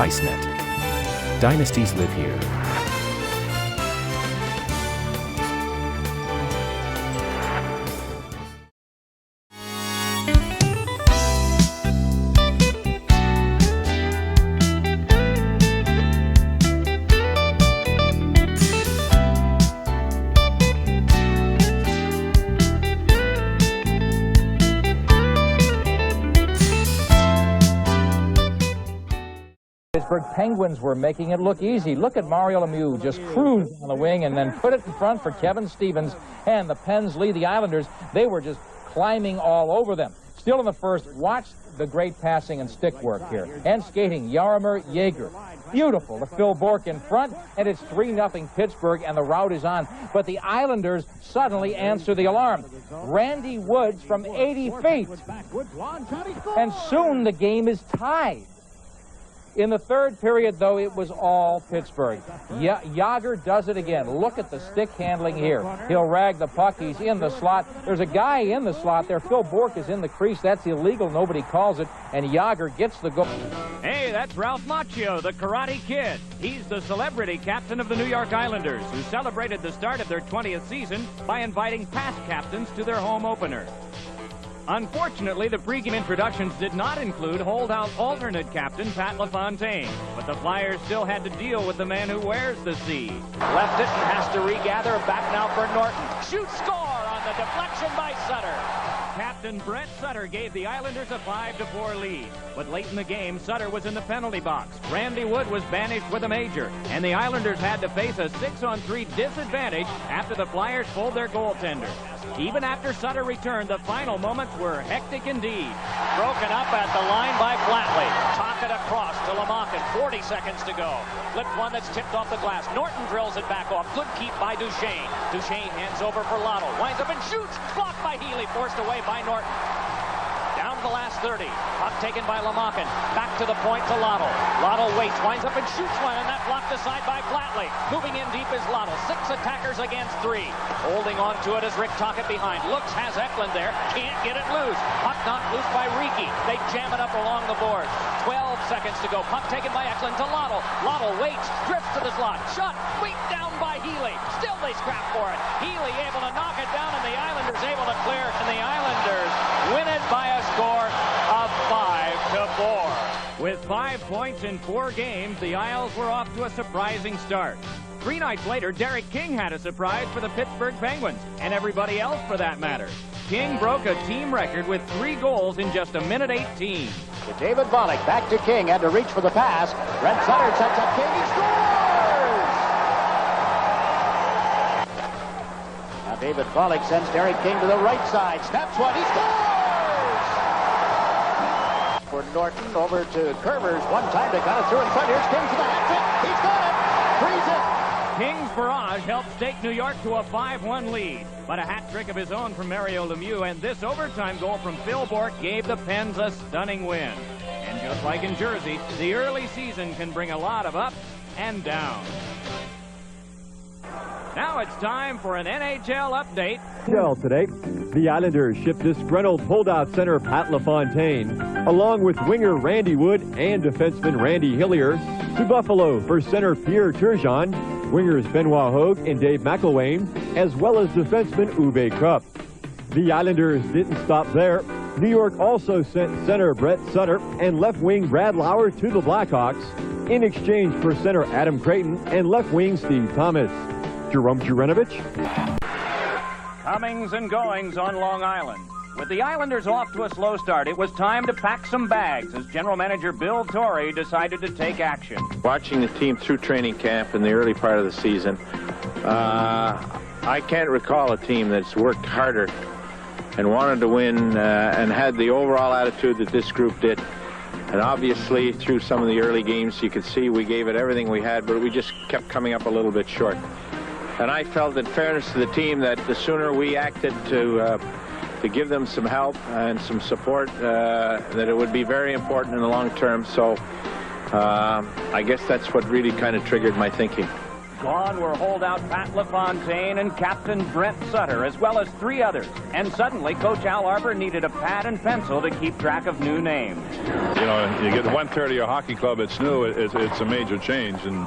ICENET. Dynasties live here. Pittsburgh Penguins were making it look easy. Look at Mario Lemieux just cruise on the wing and then put it in front for Kevin Stevens. And the Pens lead the Islanders. They were just climbing all over them. Still in the first, watch the great passing and stick work here. And skating, Jaromir Jagr. Beautiful to Phil Bourque in front, and it's 3-0 Pittsburgh, and the rout is on. But the Islanders suddenly answer the alarm. Randy Woods from 80 feet. And soon the game is tied. In the third period, though, it was all Pittsburgh. Jagr does it again. Look at the stick handling here. He'll rag the puck. He's in the slot. There's a guy in the slot there. Phil Bourque is in the crease. That's illegal. Nobody calls it. And Jagr gets the goal. Hey, that's Ralph Macchio, the Karate Kid. He's the celebrity captain of the New York Islanders, who celebrated the start of their 20th season by inviting past captains to their home opener. Unfortunately, the pregame introductions did not include holdout alternate captain Pat LaFontaine, but the Flyers still had to deal with the man who wears the C. Left it and has to regather. Back now for Norton. Shoot, score on the deflection by Sutter. Captain Brett Sutter gave the Islanders a 5-4 lead. But late in the game, Sutter was in the penalty box. Randy Wood was banished with a major, and the Islanders had to face a 6-on-3 disadvantage after the Flyers pulled their goaltender. Even after Sutter returned, the final moments were hectic indeed. Broken up at the line by Flatley. Talk it across to Lamokin. 40 seconds to go. Flipped one that's tipped off the glass. Norton drills it back off. Good keep by Duchesne. Duchesne hands over for Lotto. Winds up and shoots. Blocked by Healy. Forced away by Norton. Down to the last 30. Puck taken by Lamokin. Back to the point to Lotto. Lotto waits. Winds up and shoots one. And that blocked aside by Flatley. Moving in deep is Lotto. 6 attackers against 3. Holding on to it as Rick Tocchet behind. Looks, has Eklund there. Can't get it loose. Puck knocked loose by Riki. They jam it up along the boards. 12 seconds to go. Puck taken by Eklund to Lotto. Lotto waits. Drifts to the slot. Shot. Beat down by Healy. Still they scrap for it. Healy able to knock it down, and the Islanders able to clear it. And the Islanders win it by a score of 5-4. With 5 points in 4 games, the Isles were off to a surprising start. 3 nights later, Derek King had a surprise for the Pittsburgh Penguins, and everybody else for that matter. King broke a team record with 3 goals in just a minute 18. To David Volek, back to King, had to reach for the pass. Brent Sutter sets up King, he scores! Now David Volek sends Derek King to the right side, snaps one, he scores! For Norton, over to Curvers, one time they got it through in front. Here's King to the hat trick, he's got it! Freeze it! King's barrage helped stake New York to a 5-1 lead, but a hat trick of his own from Mario Lemieux and this overtime goal from Phil Bourque gave the Pens a stunning win. And just like in Jersey, the early season can bring a lot of ups and downs. Now it's time for an NHL update. Today, the Islanders shipped disgruntled holdout center Pat LaFontaine, along with winger Randy Wood and defenseman Randy Hillier, to Buffalo for center Pierre Turgeon, wingers Benoit Hogue and Dave McElwain, as well as defenseman Uwe Krupp. The Islanders didn't stop there. New York also sent center Brett Sutter and left wing Brad Lauer to the Blackhawks in exchange for center Adam Creighton and left wing Steve Thomas. Jerome Jurenovich. Comings and goings on Long Island. With the Islanders off to a slow start, it was time to pack some bags as general manager Bill Torrey decided to take action. Watching the team through training camp in the early part of the season, I can't recall a team that's worked harder and wanted to win and had the overall attitude that this group did. And obviously, through some of the early games, you could see we gave it everything we had, but we just kept coming up a little bit short. And I felt, in fairness to the team, that the sooner we acted to give them some help and some support, that it would be very important in the long term. So I guess that's what really kind of triggered my thinking. Gone were holdout Pat LaFontaine and Captain Brent Sutter, as well as 3 others. And suddenly, Coach Al Arbour needed a pad and pencil to keep track of new names. You know, you get 1/3 of your hockey club, it's new, it's a major change. And,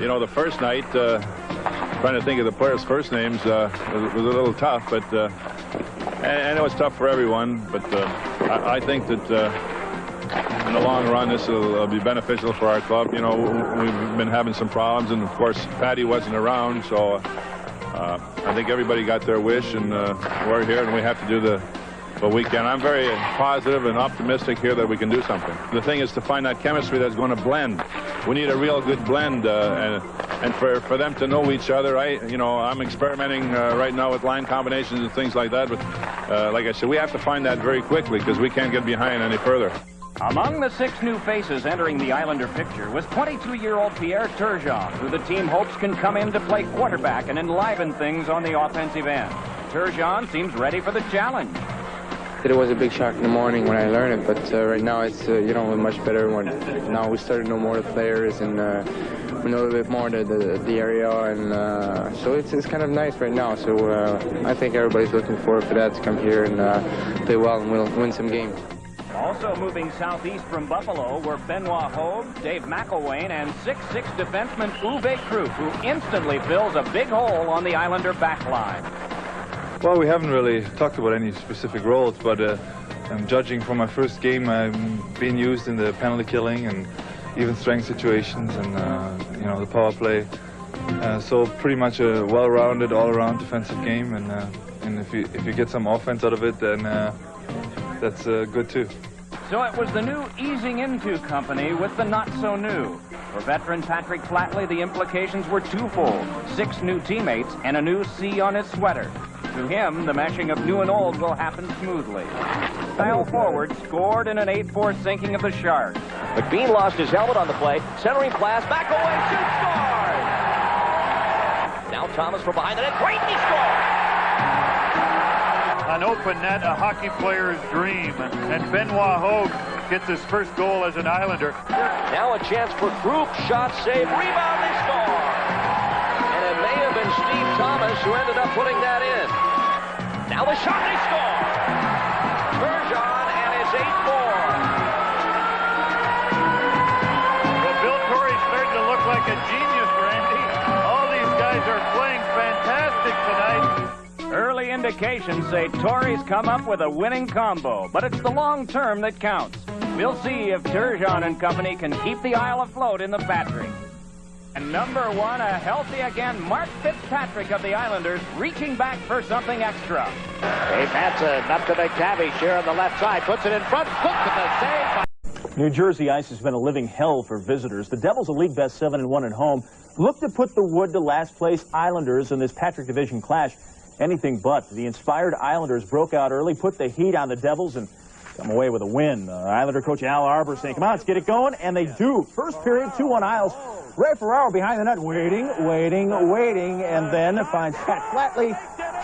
you know, the first night, trying to think of the players' first names was a little tough, but and it was tough for everyone. But I think that in the long run, this will be beneficial for our club. You know, we've been having some problems, and of course, Patty wasn't around, so I think everybody got their wish, and we're here, and we have to do what we can. I'm very positive and optimistic here that we can do something. The thing is to find that chemistry that's going to blend. We need a real good blend, and for them to know each other. I'm experimenting right now with line combinations and things like that, but like I said, we have to find that very quickly because we can't get behind any further. Among the 6 new faces entering the Islander picture was 22-year-old Pierre Turgeon, who the team hopes can come in to play quarterback and enliven things on the offensive end. Turgeon seems ready for the challenge. It was a big shock in the morning when I learned it, but right now it's much better when now we started to know more of the players and we know a bit more the area, and so it's kind of nice right now. So I think everybody's looking forward for that to come here and play well, and we'll win some games. Also moving southeast from Buffalo were Benoit Hogue, Dave McElwain, and 6'6" defenseman Uwe Krupp, who instantly fills a big hole on the Islander back line. Well, we haven't really talked about any specific roles, but I'm judging from my first game, I'm being used in the penalty killing and even strength situations and the power play. So pretty much a well-rounded, all-around defensive game, and if you get some offense out of it, then that's good too. So it was the new easing into company with the not-so-new. For veteran Patrick Flatley, the implications were twofold: 6 new teammates and a new C on his sweater. To him, the meshing of new and old will happen smoothly. Kyle Forward scored in an 8-4 sinking of the Sharks. McBean lost his helmet on the play. Centering pass, back away, shoots, scores! Now Thomas from behind the net, great, he scores! An open net, a hockey player's dream, and Benoit Hogue gets his first goal as an Islander. Now a chance for Krupp, shot, save, rebound, they score! And it may have been Steve Thomas who ended up putting that in. Now the shot, they score! Turgeon, and it's 8-4. Well, Bill Torrey's starting to look like a genius, Randy. All these guys are playing fantastic tonight. Early indications say Torrey's come up with a winning combo, but it's the long term that counts. We'll see if Turgeon and company can keep the Isle afloat in the Patrick. And number 1, a healthy again, Mark Fitzpatrick of the Islanders, reaching back for something extra. Dave Hansen up to the cabbage here on the left side, puts it in front, Cook with the save. New Jersey ice has been a living hell for visitors. The Devils, a league best 7-1 at home, look to put the wood to last place Islanders in this Patrick Division clash. Anything but. The inspired Islanders broke out early, put the heat on the Devils, and come away with a win. Islander coach Al Arbour saying, come on, let's get it going, and they do. First period, 2-1 Isles. Ray Ferraro behind the net, waiting, and then finds Pat Flatley,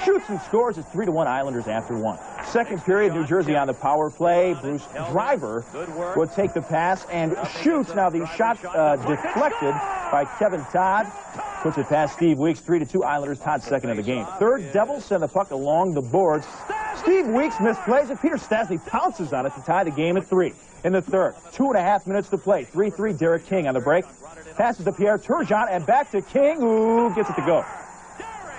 shoots and scores. It's 3-1 Islanders after 1. Second period, New Jersey on the power play. Bruce Driver would take the pass and shoots. Now the shot deflected by Kevin Todd. Puts it past Steve Weeks, 3-2 Islanders. Todd second of the game. Third, Devils send the puck along the boards. Steve Weeks misplays it. Peter Stastny pounces on it to tie the game at 3. In the third, 2.5 minutes to play. 3-3 Derek King on the break. Passes to Pierre Turgeon and back to King, who gets it to go.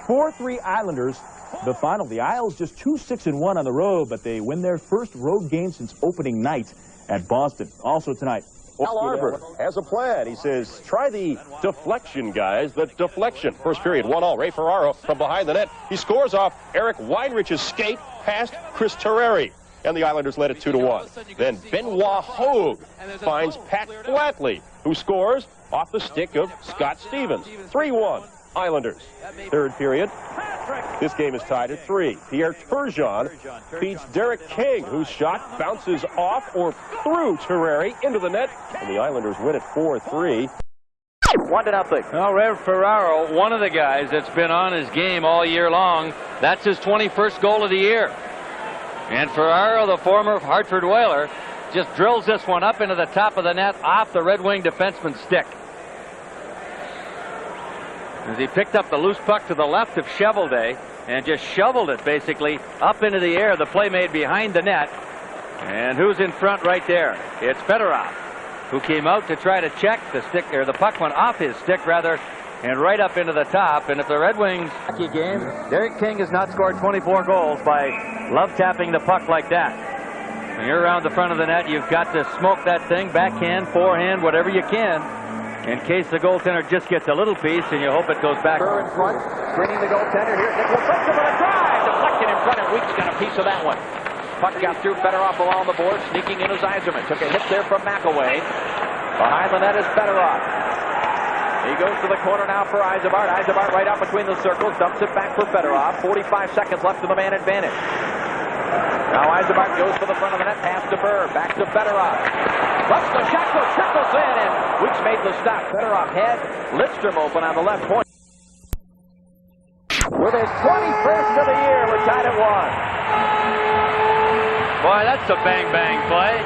4-3 Islanders. The final, the Isles just 2-6-1 on the road, but they win their first road game since opening night at Boston. Also tonight, Al Arbour has a plan. He says, try the deflection, guys. The deflection. First period, 1-1. Ray Ferraro from behind the net. He scores off Eric Weinrich's skate past Chris Terreri. And the Islanders led it 2-1. Then Benoit Hogue finds Pat Flatley, who scores off the stick of Scott Stevens. 3-1 Islanders. Third period. This game is tied at 3. Pierre Turgeon beats Derek King, whose shot bounces off or through Terreri into the net, and the Islanders win it 4-3. 1-0. Well, Ray Ferraro, one of the guys that's been on his game all year long. That's his 21st goal of the year. And Ferraro, the former Hartford Whaler, just drills this one up into the top of the net off the Red Wing defenseman's stick. as he picked up the loose puck to the left of Chevelday and just shoveled it basically up into the air. The play made behind the net. And who's in front right there? It's Fedorov, who came out to try to check the stick, or the puck went off his stick rather, and right up into the top. And if the Red Wings hockey game, Derek King has not scored 24 goals by love tapping the puck like that. When you're around the front of the net, you've got to smoke that thing, backhand, forehand, whatever you can, in case the goaltender just gets a little piece, and you hope it goes back. In front, screening the goaltender. Here's Nicholas Benson with a drive, deflected in front, and Weeks got a piece of that one. Puck got through, Fedorov along the board, sneaking in as Yzerman. Took a hit there from McAway. Behind the net is Fedorov. He goes to the corner now for Yzerman. Yzerman right out between the circles, dumps it back for Fedorov. 45 seconds left in the man advantage. Now Yzerman goes for the front of the net, pass to Burr, back to Fedorov. Left the shot goes, trickles in, and Weeks made the stop. Fedorov had Lidstrom open on the left point. With his 21st of the year, we're tied at 1. Boy, that's a bang-bang play.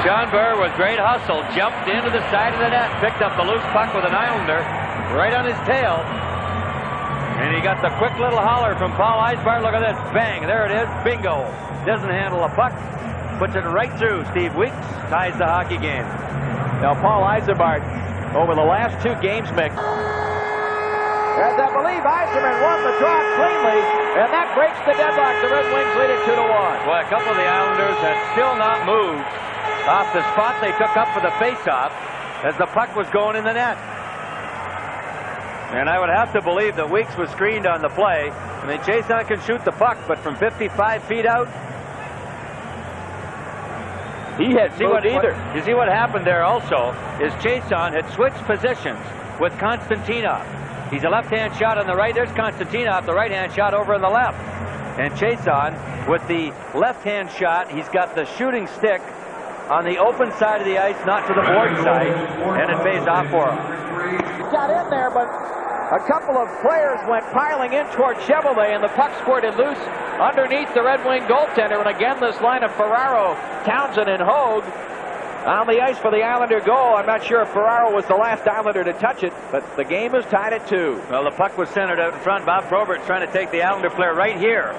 John Burr with great hustle jumped into the side of the net, picked up the loose puck with an Islander right on his tail. And he got the quick little holler from Paul Yzerman. Look at this. Bang. There it is. Bingo. Doesn't handle a puck. Puts it right through. Steve Weeks ties the hockey game. Now, Paul Yzerman, over the last 2 games, Mick, as I believe Yzerman won the draw cleanly, and that breaks the deadlock. The Red Wings lead it 2-1. Boy, a couple of the Islanders had still not moved off the spot they took up for the face-off as the puck was going in the net. And I would have to believe that Weeks was screened on the play. I mean, Chiasson can shoot the puck, but from 55 feet out, he had moved either. You see what happened there also is Chiasson had switched positions with Konstantinov. He's a left-hand shot on the right. There's Konstantinov, the right-hand shot over on the left. And Chiasson, with the left-hand shot, he's got the shooting stick on the open side of the ice, not to the board side, and it pays off for him. Got in there, but a couple of players went piling in toward Chevelday, and the puck squirted loose underneath the Red Wing goaltender. And again, this line of Ferraro, Townsend, and Hogue on the ice for the Islander goal. I'm not sure if Ferraro was the last Islander to touch it, but the game is tied at 2. Well, the puck was centered out in front. Bob Probert's trying to take the Islander player right here.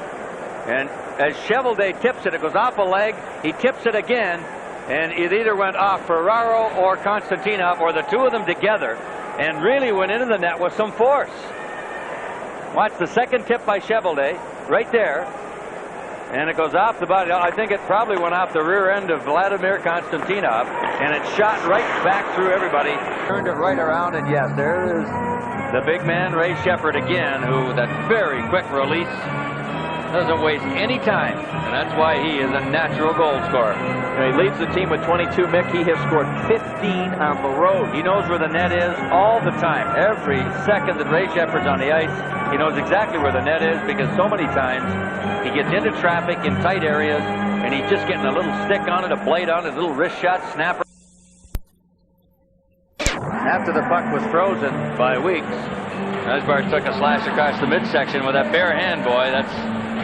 And as Chevelday tips it, it goes off a leg. He tips it again, and it either went off Ferraro or Konstantinov, or the two of them together, and really went into the net with some force. Watch the second tip by Chevelday, right there. And it goes off the body. I think it probably went off the rear end of Vladimir Konstantinov, and it shot right back through everybody. Turned it right around, and yes, there is the big man, Ray Shepard, again, who that very quick release doesn't waste any time, and that's why he is a natural goal scorer. He leads the team with 22, Mick. He has scored 15 on the road. He knows where the net is all the time. Every second that Ray Shepard's on the ice, he knows exactly where the net is, because so many times he gets into traffic in tight areas, and he's just getting a little stick on it, a blade on it, a little wrist shot, snapper. After the puck was frozen by Weeks, Yzerman took a slash across the midsection with that bare hand, boy. That's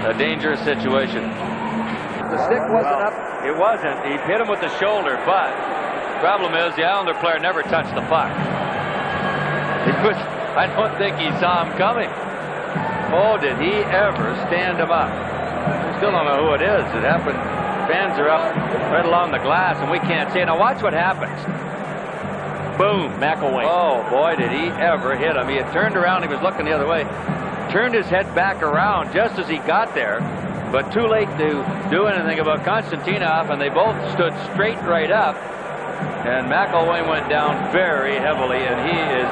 a dangerous situation. The stick wasn't up. It wasn't. He hit him with the shoulder, but the problem is the Islander player never touched the puck. I don't think he saw him coming. Oh, did he ever stand him up? We still don't know who it is. It happened. Fans are up right along the glass, and we can't see it. Now watch what happens. Boom, McAway. Oh, boy, did he ever hit him. He had turned around. He was looking the other way. Turned his head back around just as he got there, but too late to do anything about Konstantinov, and they both stood straight right up. And McAway went down very heavily, and he is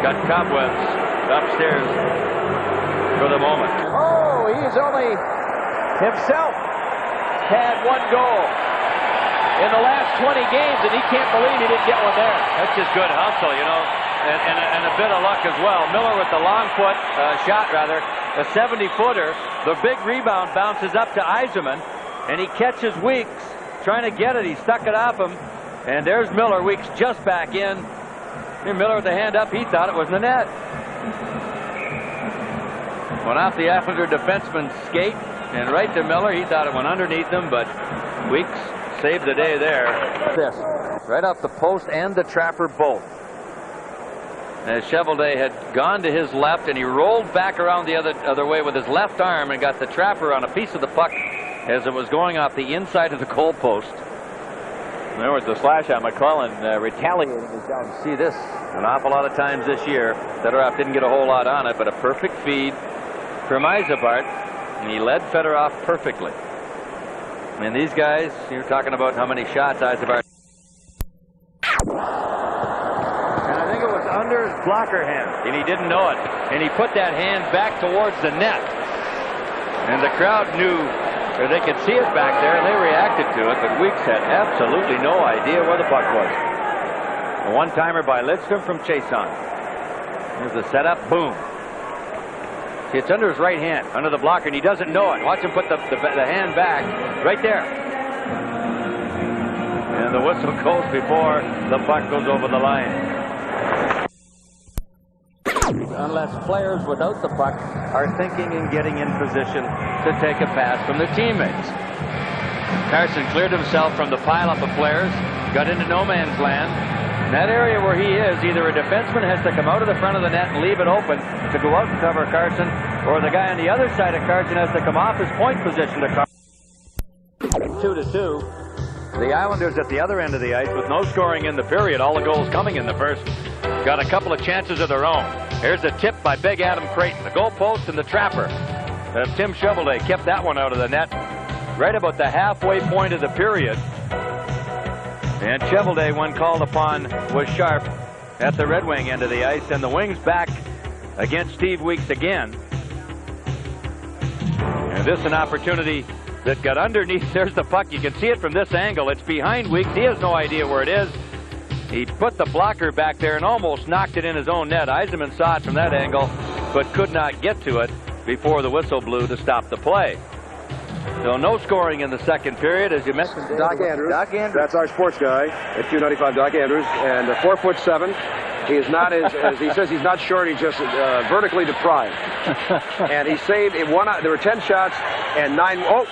got cobwebs upstairs for the moment. Oh, he's only himself had 1 goal in the last 20 games, and he can't believe he didn't get one there. That's just good hustle, you know, and a bit of luck as well. Miller with the long foot shot, rather, a 70-footer. The big rebound bounces up to Yzerman, and he catches Weeks trying to get it. He stuck it off him, and there's Miller. Weeks just back in. Here, Miller with the hand up. He thought it was in the net. Went off the Islander defenseman's skate and right to Miller. He thought it went underneath him, but Weeks saved the day there. This right off the post and the trapper both. as Chevelday had gone to his left, and he rolled back around the other way with his left arm and got the trapper on a piece of the puck as it was going off the inside of the goal post. There was the slash on McClellan retaliating his down. See this an awful lot of times this year. Fedorov didn't get a whole lot on it, but a perfect feed from Yzerbaert, and he led Fedorov perfectly. And these guys, you're talking about how many shots Yzerbaert. And I think it was under his blocker hand, and he didn't know it. And he put that hand back towards the net. And the crowd knew, or they could see it back there, and they reacted to it, but Weeks had absolutely no idea where the puck was. A one-timer by Lidstrom from Chason. There's the setup, boom. See, it's under his right hand, under the blocker, and he doesn't know it. Watch him put the hand back, right there. And the whistle goes before the puck goes over the line. Unless players without the puck are thinking and getting in position to take a pass from their teammates. Carson cleared himself from the pileup of players, got into no man's land. In that area where he is, either a defenseman has to come out of the front of the net and leave it open to go out and cover Carson, or the guy on the other side of Carson has to come off his point position to cover. 2-2. The Islanders at the other end of the ice with no scoring in the period, all the goals coming in the first, got a couple of chances of their own. Here's a tip by Big Adam Creighton, the goal post and the trapper. Tim Chevelday kept that one out of the net right about the halfway point of the period. And Chevelday, when called upon, was sharp at the Red Wing end of the ice, and the Wings back against Steve Weeks again. And this an opportunity that got underneath. There's the puck. You can see it from this angle. It's behind Weeks. He has no idea where it is. He put the blocker back there and almost knocked it in his own net. Yzerman saw it from that angle, but could not get to it before the whistle blew to stop the play. So no scoring in the second period, as you mentioned. Doc Andrews. That's our sports guy at 295, Doc Andrews, and 4'7". He is not as he says, he's not short. He's just vertically deprived. And he saved it. There were 10 shots and 9. Oh,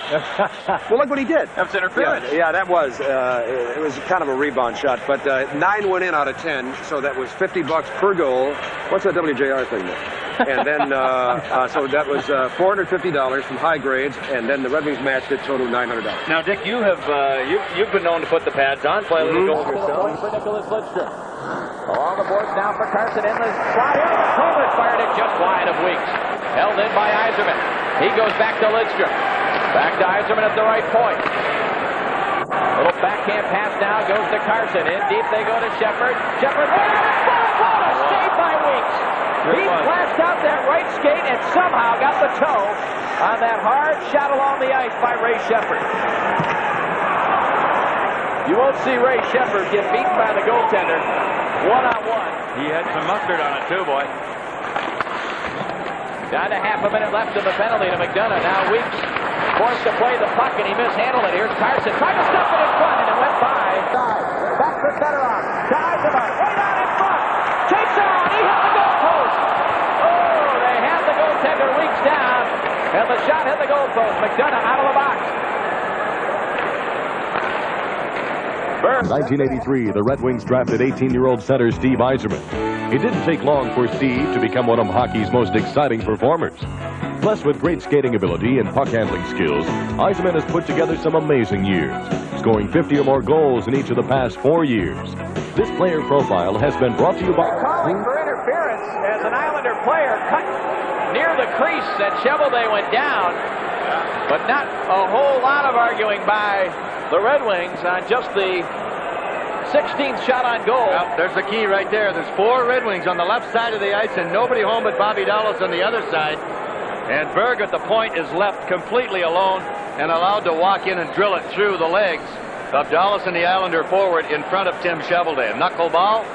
well, look what he did. That's interference. Yeah, that was. It was kind of a rebound shot, but 9 went in out of 10, so that was $50 per goal. What's that WJR thing there? And then, so that was $450 from high grades, and then the Red Wings matched it, total $900. Now, Dick, you have you've been known to put the pads on, play a little goal yourself. For Nicholas Lidstrom. Along the boards now for Carson in the slot. Coleman fired it just wide of Weeks. Held in by Yzerman. He goes back to Lidstrom. Back to Yzerman at the right point. Little backhand pass now goes to Carson. In deep they go to Shepard. Shepard. Saved by Weeks. He flashed out that right skate and somehow got the toe on that hard shot along the ice by Ray Shepard. You won't see Ray Shepard get beaten by the goaltender one-on-one. He had some mustard on it too, boy. Down to half a minute left in the penalty to McDonough. Now Weeks forced to play the puck and he mishandled it. Here's Carson. Tried to stuff it in front and it went by. Back for Fedorov. Dives him up. Way down in front. Takes it on. He hit the goal post. Oh, they had the goaltender Weeks down. And the shot hit the goal post. McDonough out of the box. 1983, the Red Wings drafted 18-year-old center Steve Yzerman. It didn't take long for Steve to become one of hockey's most exciting performers. Blessed with great skating ability and puck-handling skills, Yzerman has put together some amazing years, scoring 50 or more goals in each of the past 4 years. This player profile has been brought to you by... Calling for interference as an Islander player cut near the crease that Chevelday went down, but not a whole lot of arguing by the Red Wings on just the 16th shot on goal. Well, there's the key right there. There's 4 Red Wings on the left side of the ice and nobody home but Bobby Dallas on the other side. And Berg at the point is left completely alone and allowed to walk in and drill it through the legs of Dallas and the Islander forward in front of Tim Chevelday. A knuckleball.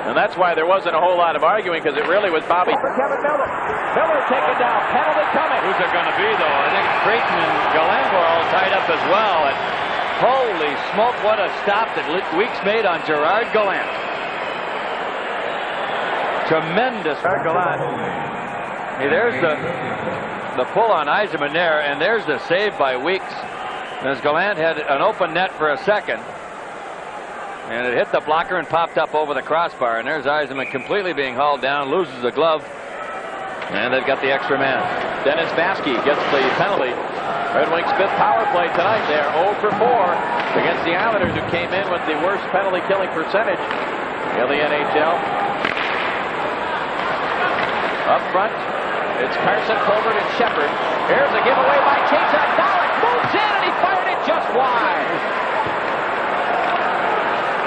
And that's why there wasn't a whole lot of arguing, because it really was Bobby. For Kevin Miller. Miller taken down. Penalty coming. Who's it going to be, though? I think Creighton and Gallant were all tied up as well. And holy smoke, what a stop that Weeks made on Gerard Gallant. Tremendous. Gallant. Hey, there's the pull on Yzerman there, and there's the save by Weeks. As Gallant had an open net for a second. And it hit the blocker and popped up over the crossbar. And there's Yzerman completely being hauled down, loses the glove. And they've got the extra man. Dennis Baskey gets the penalty. Red Wings' fifth power play tonight. They are 0 for 4 against the Islanders, who came in with the worst penalty killing percentage in the NHL. Up front, it's Carson, Colbert, and Shepard. Here's a giveaway by Keita. Dalek moves in, and he fired it just wide.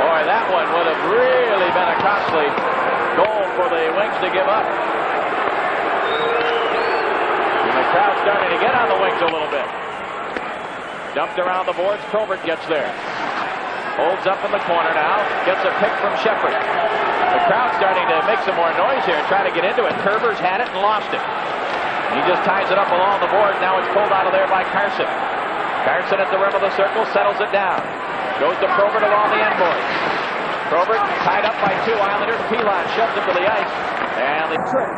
Boy, that one would have really been a costly goal for the Wings to give up. And the crowd starting to get on the Wings a little bit. Dumped around the boards. Colbert gets there. Holds up in the corner now. Gets a pick from Shepard. The crowd starting to make some more noise here and try to get into it. Kerber's had it and lost it. He just ties it up along the board. Now it's pulled out of there by Carson. Carson at the rim of the circle settles it down. Goes to Probert along the end boards. Probert tied up by two Islanders. Pilon shoved him to the ice. And the trick.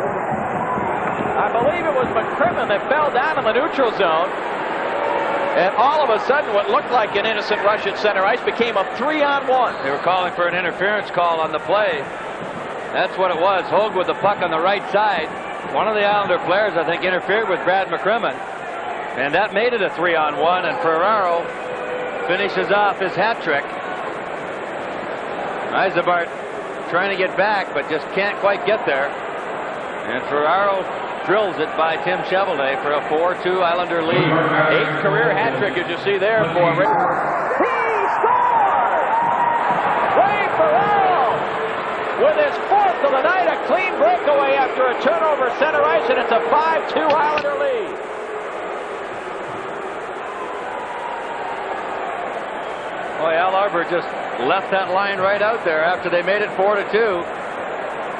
I believe it was McCrimmon that fell down in the neutral zone. And all of a sudden, what looked like an innocent rush at center ice became a 3-on-1. They were calling for an interference call on the play. That's what it was. Hogue with the puck on the right side. One of the Islander players, I think, interfered with Brad McCrimmon. And that made it a 3-on-1. And Ferraro finishes off his hat trick. Yzerman trying to get back, but just can't quite get there. And Ferraro drills it by Tim Cheveldae for a 4-2 Islander lead. 8th career hat trick, as you see there for Rick. He scores! Ray Ferraro with his 4th of the night, a clean breakaway after a turnover center ice, and it's a 5-2 Islander lead. Boy, Al Arbor just left that line right out there after they made it 4-2.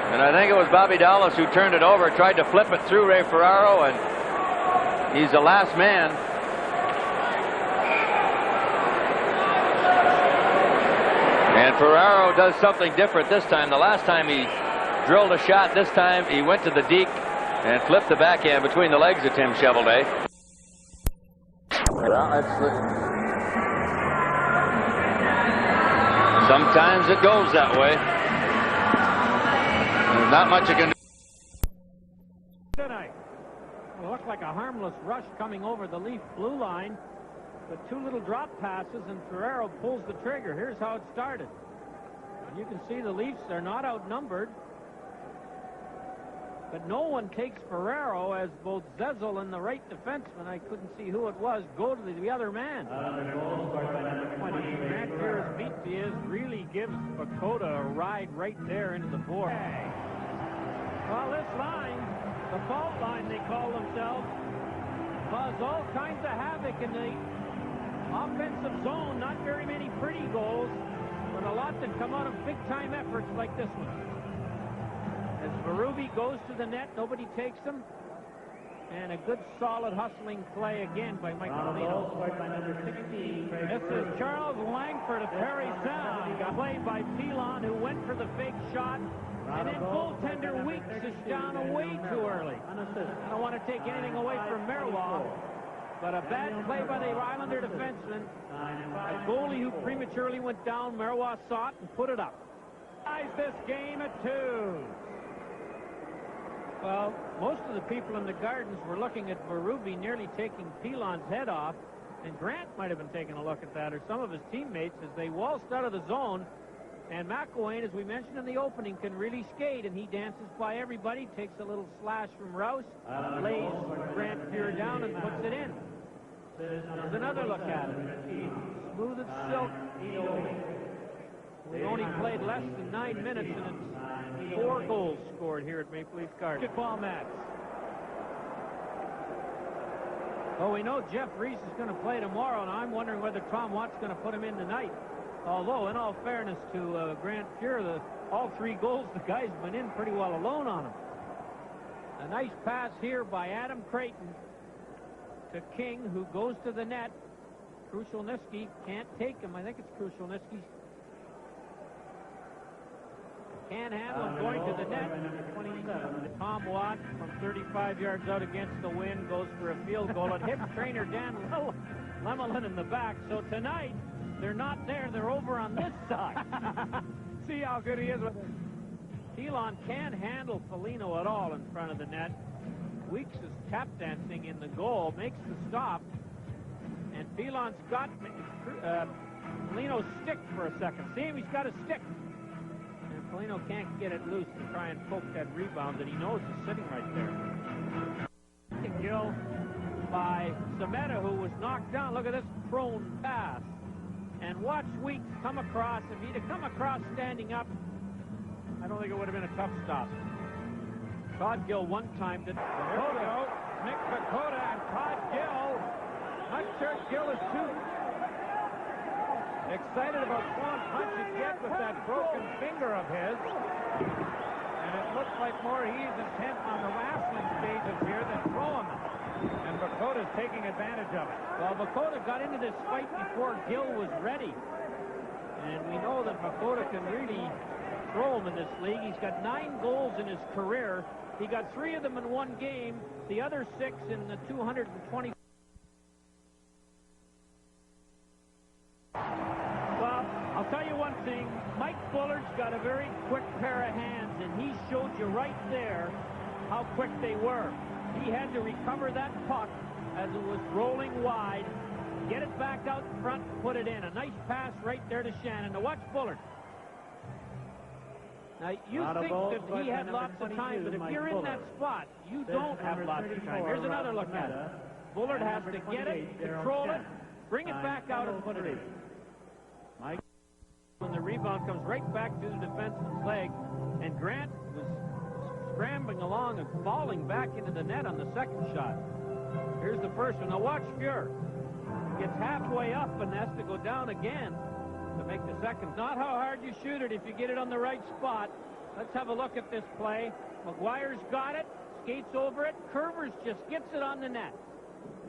And I think it was Bobby Dallas who turned it over, tried to flip it through Ray Ferraro, and he's the last man. And Ferraro does something different this time. The last time he drilled a shot, this time he went to the deke and flipped the backhand between the legs of Tim Cheveldae. Well, Sometimes it goes that way. There's not much you can do. Tonight, it looked like a harmless rush coming over the Leaf blue line, but two little drop passes, and Ferraro pulls the trigger. Here's how it started. And you can see the Leafs are not outnumbered, but no one takes Ferraro as both Zezel and the right defenseman, I couldn't see who it was, go to the other man. Grant Pierre's beat Diaz really gives Bakota a ride right there into the board. Well, this line, the fault line they call themselves, caused all kinds of havoc in the offensive zone. Not very many pretty goals, but a lot that come out of big-time efforts like this one. As Berube goes to the net, nobody takes him. And a good, solid, hustling play again by Michael Lino. This is Charles Langford of Perry Sound, played by Pilon, who went for the fake shot. And then goaltender Weeks is down way too early. I don't want to take anything away from Merwa, but a bad play by the Islander defenseman. A goalie who prematurely went down. Merwa saw it and put it up. Ties this game at 2. Well, most of the people in the Gardens were looking at Berube nearly taking Pilon's head off, and Grant might have been taking a look at that, or some of his teammates, as they waltzed out of the zone. And McElwain, as we mentioned in the opening, can really skate, and he dances by everybody, takes a little slash from Rouse, lays Grant Pierre down and puts it in. There's another look at it. Smooth as silk. We've only played less than 9 minutes, and it's 4 goals scored here at Maple Leaf Gardens. Basketball match. Well, we know Jeff Reese is going to play tomorrow, and I'm wondering whether Tom Watt's going to put him in tonight. Although, in all fairness to Grant Pierre, all 3 goals, the guy's been in pretty well alone on him. A nice pass here by Adam Creighton to King, who goes to the net. Krushelnyski can't take him. I think it's Krushelnyski. Can't handle him going to the net. 27. Tom Watt from 35 yards out against the wind goes for a field goal. It hit trainer Dan Lemelin in the back. So tonight, They're not there. They're over on this side. See how good he is with it. Phelan can't handle Foligno at all in front of the net. Weeks is tap dancing in the goal, makes the stop, and Phelan's got Foligno's stick for a second. See him? He's got a stick. And Foligno can't get it loose to try and poke that rebound that he knows is sitting right there. Gill by Sameta, who was knocked down. Look at this prone pass. And watch Weeks come across. If he'd have come across standing up, I don't think it would have been a tough stop. Todd Gill one-timed it. Vakoda, Nick Vakoda and Todd Gill. Not sure Gill is too excited about throwing punches yet with that broken finger of his. And it looks like more he's intent on the wrestling stages here than throwing them. And Vakoda's taking advantage of it. Well, Vakoda got into this fight before Gill was ready. And we know that Vakoda can really throw him in this league. He's got 9 goals in his career. He got 3 of them in one game, the other 6 in the 220. Well, I'll tell you one thing. Mike Bullard's got a very quick pair of hands, and he showed you right there how quick they were. He had to recover that puck as it was rolling wide, get it back out front, put it in. A nice pass right there to Shannon. Now watch Bullard. Now, you think that he had lots of time, but if you're in that spot, you don't have lots of time. Here's another look at it. Bullard has to get it, control it, bring it back out, and put it in. Mike, when the rebound comes right back to the defenseman's leg, and Grant was scrambling along and falling back into the net on the second shot. Here's the first one. Now watch Fuhr. Gets halfway up and has to go down again to make the second. Not how hard you shoot it if you get it on the right spot. Let's have a look at this play. McGuire's got it, skates over it. Curvers just gets it on the net.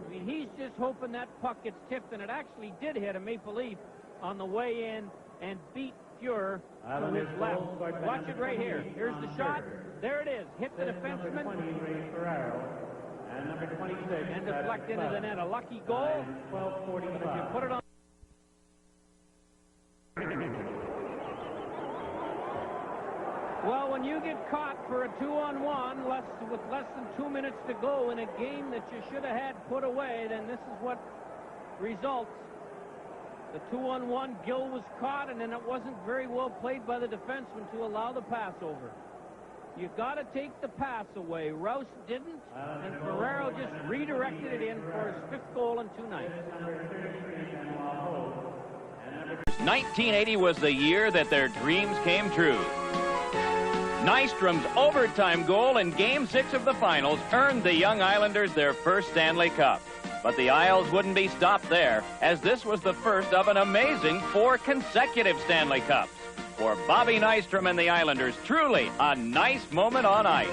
I mean, he's just hoping that puck gets tipped, and it actually did hit a Maple Leaf on the way in and beat Fuhr to his left. Watch it right here. Here's the shot. There it is. Hit the defenseman. And number 26. And deflect into the net. A lucky goal. 12:45. But if you put it on. Well, when you get caught for a 2-on-1 with less than 2 minutes to go in a game that you should have had put away, then this is what results. The 2-on-1, Gill was caught, and then it wasn't very well played by the defenseman to allow the pass over. You got to take the pass away. Rouse didn't, and Ferraro just redirected it in for his 5th goal in 2 nights. 1980 was the year that their dreams came true. Nystrom's overtime goal in Game 6 of the finals earned the Young Islanders their first Stanley Cup. But the Isles wouldn't be stopped there, as this was the first of an amazing 4 consecutive Stanley Cups. For Bobby Nystrom and the Islanders, truly a nice moment on ice.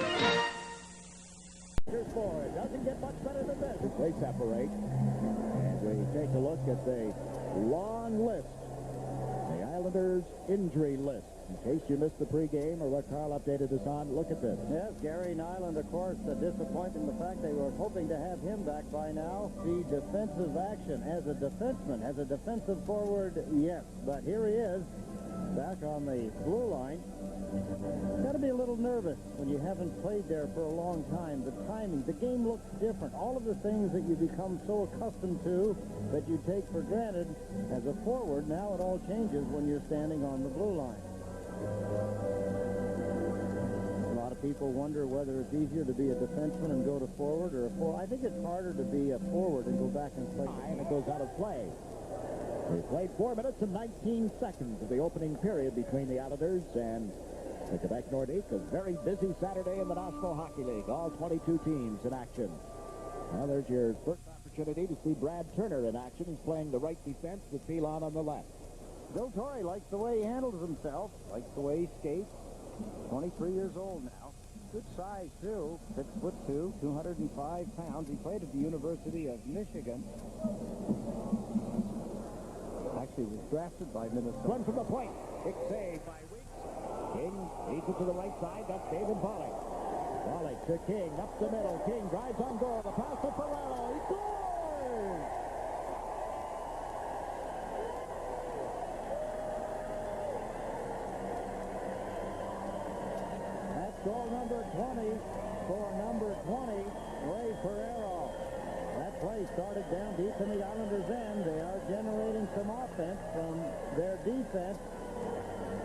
It doesn't get much better than this. They separate, and we take a look at the long list, the Islanders injury list. In case you missed the pregame or what Carl updated us on, look at this. Yes, Gary Nyland, of course, disappointing the fact they were hoping to have him back by now. The defensive action as a defenseman, as a defensive forward, yes. But here he is, back on the blue line. Got to be a little nervous when you haven't played there for a long time. The timing, the game looks different. All of the things that you become so accustomed to that you take for granted as a forward, now it all changes when you're standing on the blue line. A lot of people wonder whether it's easier to be a defenseman and go to forward or a forward. I think it's harder to be a forward and go back and play. And it goes out of play. We played 4 minutes and 19 seconds of the opening period between the Islanders and the Quebec Nordiques. A very busy Saturday in the National Hockey League. All 22 teams in action. Now there's your first opportunity to see Brad Turner in action. He's playing the right defense with Phelan on the left. Bill Torrey likes the way he handles himself, likes the way he skates. 23 years old now. Good size, too. 6'2", 205 pounds. He played at the University of Michigan. Actually was drafted by Minnesota. Run from the point. Big save by Weeks. King feeds it to the right side. That's David Pollock. Pollock to King. Up the middle. King drives on goal. The pass to Ferraro. He scores! number 20 for number 20, Ray Ferrero. That play started down deep in the Islanders' end. They are generating some offense from their defense.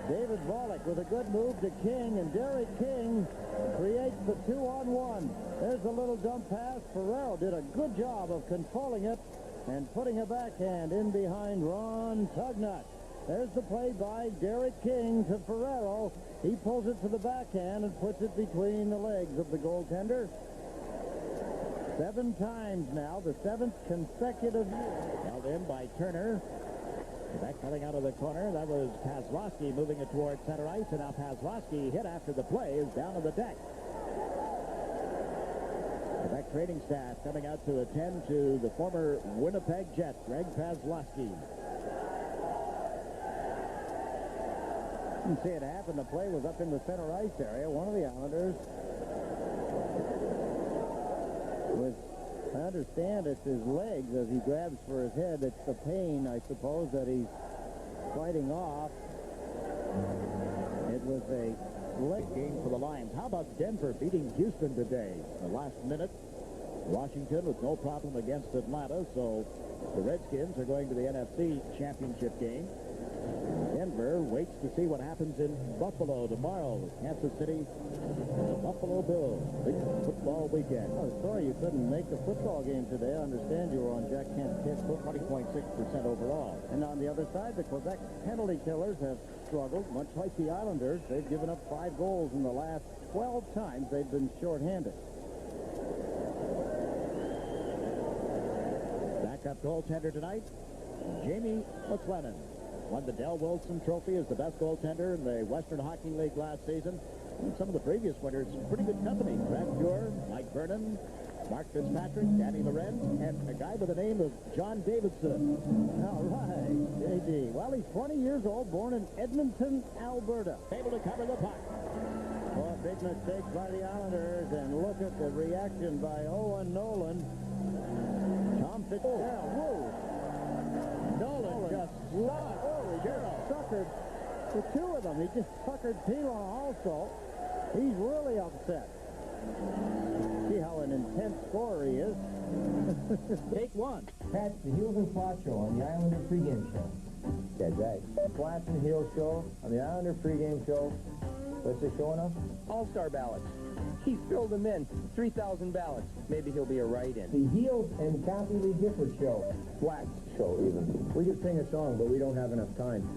David Volek with a good move to King, and Derek King creates the 2-on-1. There's a little dump pass. Ferrero did a good job of controlling it and putting a backhand in behind Ron Tugnut. There's the play by Derek King to Ferrero. He pulls it to the backhand and puts it between the legs of the goaltender. 7 times now, the 7th consecutive year. Held in by Turner. Back coming out of the corner. That was Pazlowski moving it towards center ice, and now Pazlowski, hit after the play, is down on the deck. The back training staff coming out to attend to the former Winnipeg Jet, Greg Pazlowski. You can see it happen. The play was up in the center ice area. One of the Islanders was, I understand it's his legs as he grabs for his head. It's the pain, I suppose, that he's fighting off. It was a leg game for the Lions. How about Denver beating Houston today? The last minute, Washington with no problem against Atlanta, so the Redskins are going to the NFC Championship game. Denver waits to see what happens in Buffalo tomorrow. Kansas City, the Buffalo Bills. Big football weekend. Oh, sorry you couldn't make the football game today. I understand you were on Jack Kent's hit, 20.6% overall. And on the other side, the Quebec penalty killers have struggled, much like the Islanders. They've given up 5 goals in the last 12 times they've been shorthanded. Backup goaltender tonight, Jamie McLennan. Won the Del Wilson Trophy as the best goaltender in the Western Hockey League last season. And some of the previous winners, pretty good company. Brad Pure, Mike Vernon, Mark Fitzpatrick, Danny Loren, and a guy by the name of John Davidson. All right, J.D. Well, he's 20 years old, born in Edmonton, Alberta. Able to cover the puck. Oh, big mistake by the Islanders, and look at the reaction by Owen Nolan. Tom Fitzgerald, whoa. Nolan just suckered the 2 of them. He just suckered Pilon also. He's really upset. See how an intense scorer he is. Take 1. Patch the Heels and Flat Show on the Islander pregame show. That's right. Flat and Heel show on the Islander pregame show. What's it showing us? All-star ballots. He filled them in. 3,000 ballots. Maybe he'll be a write-in. The Heels and Kathy Lee Gifford show. Flat show, even. We could sing a song, but we don't have enough time.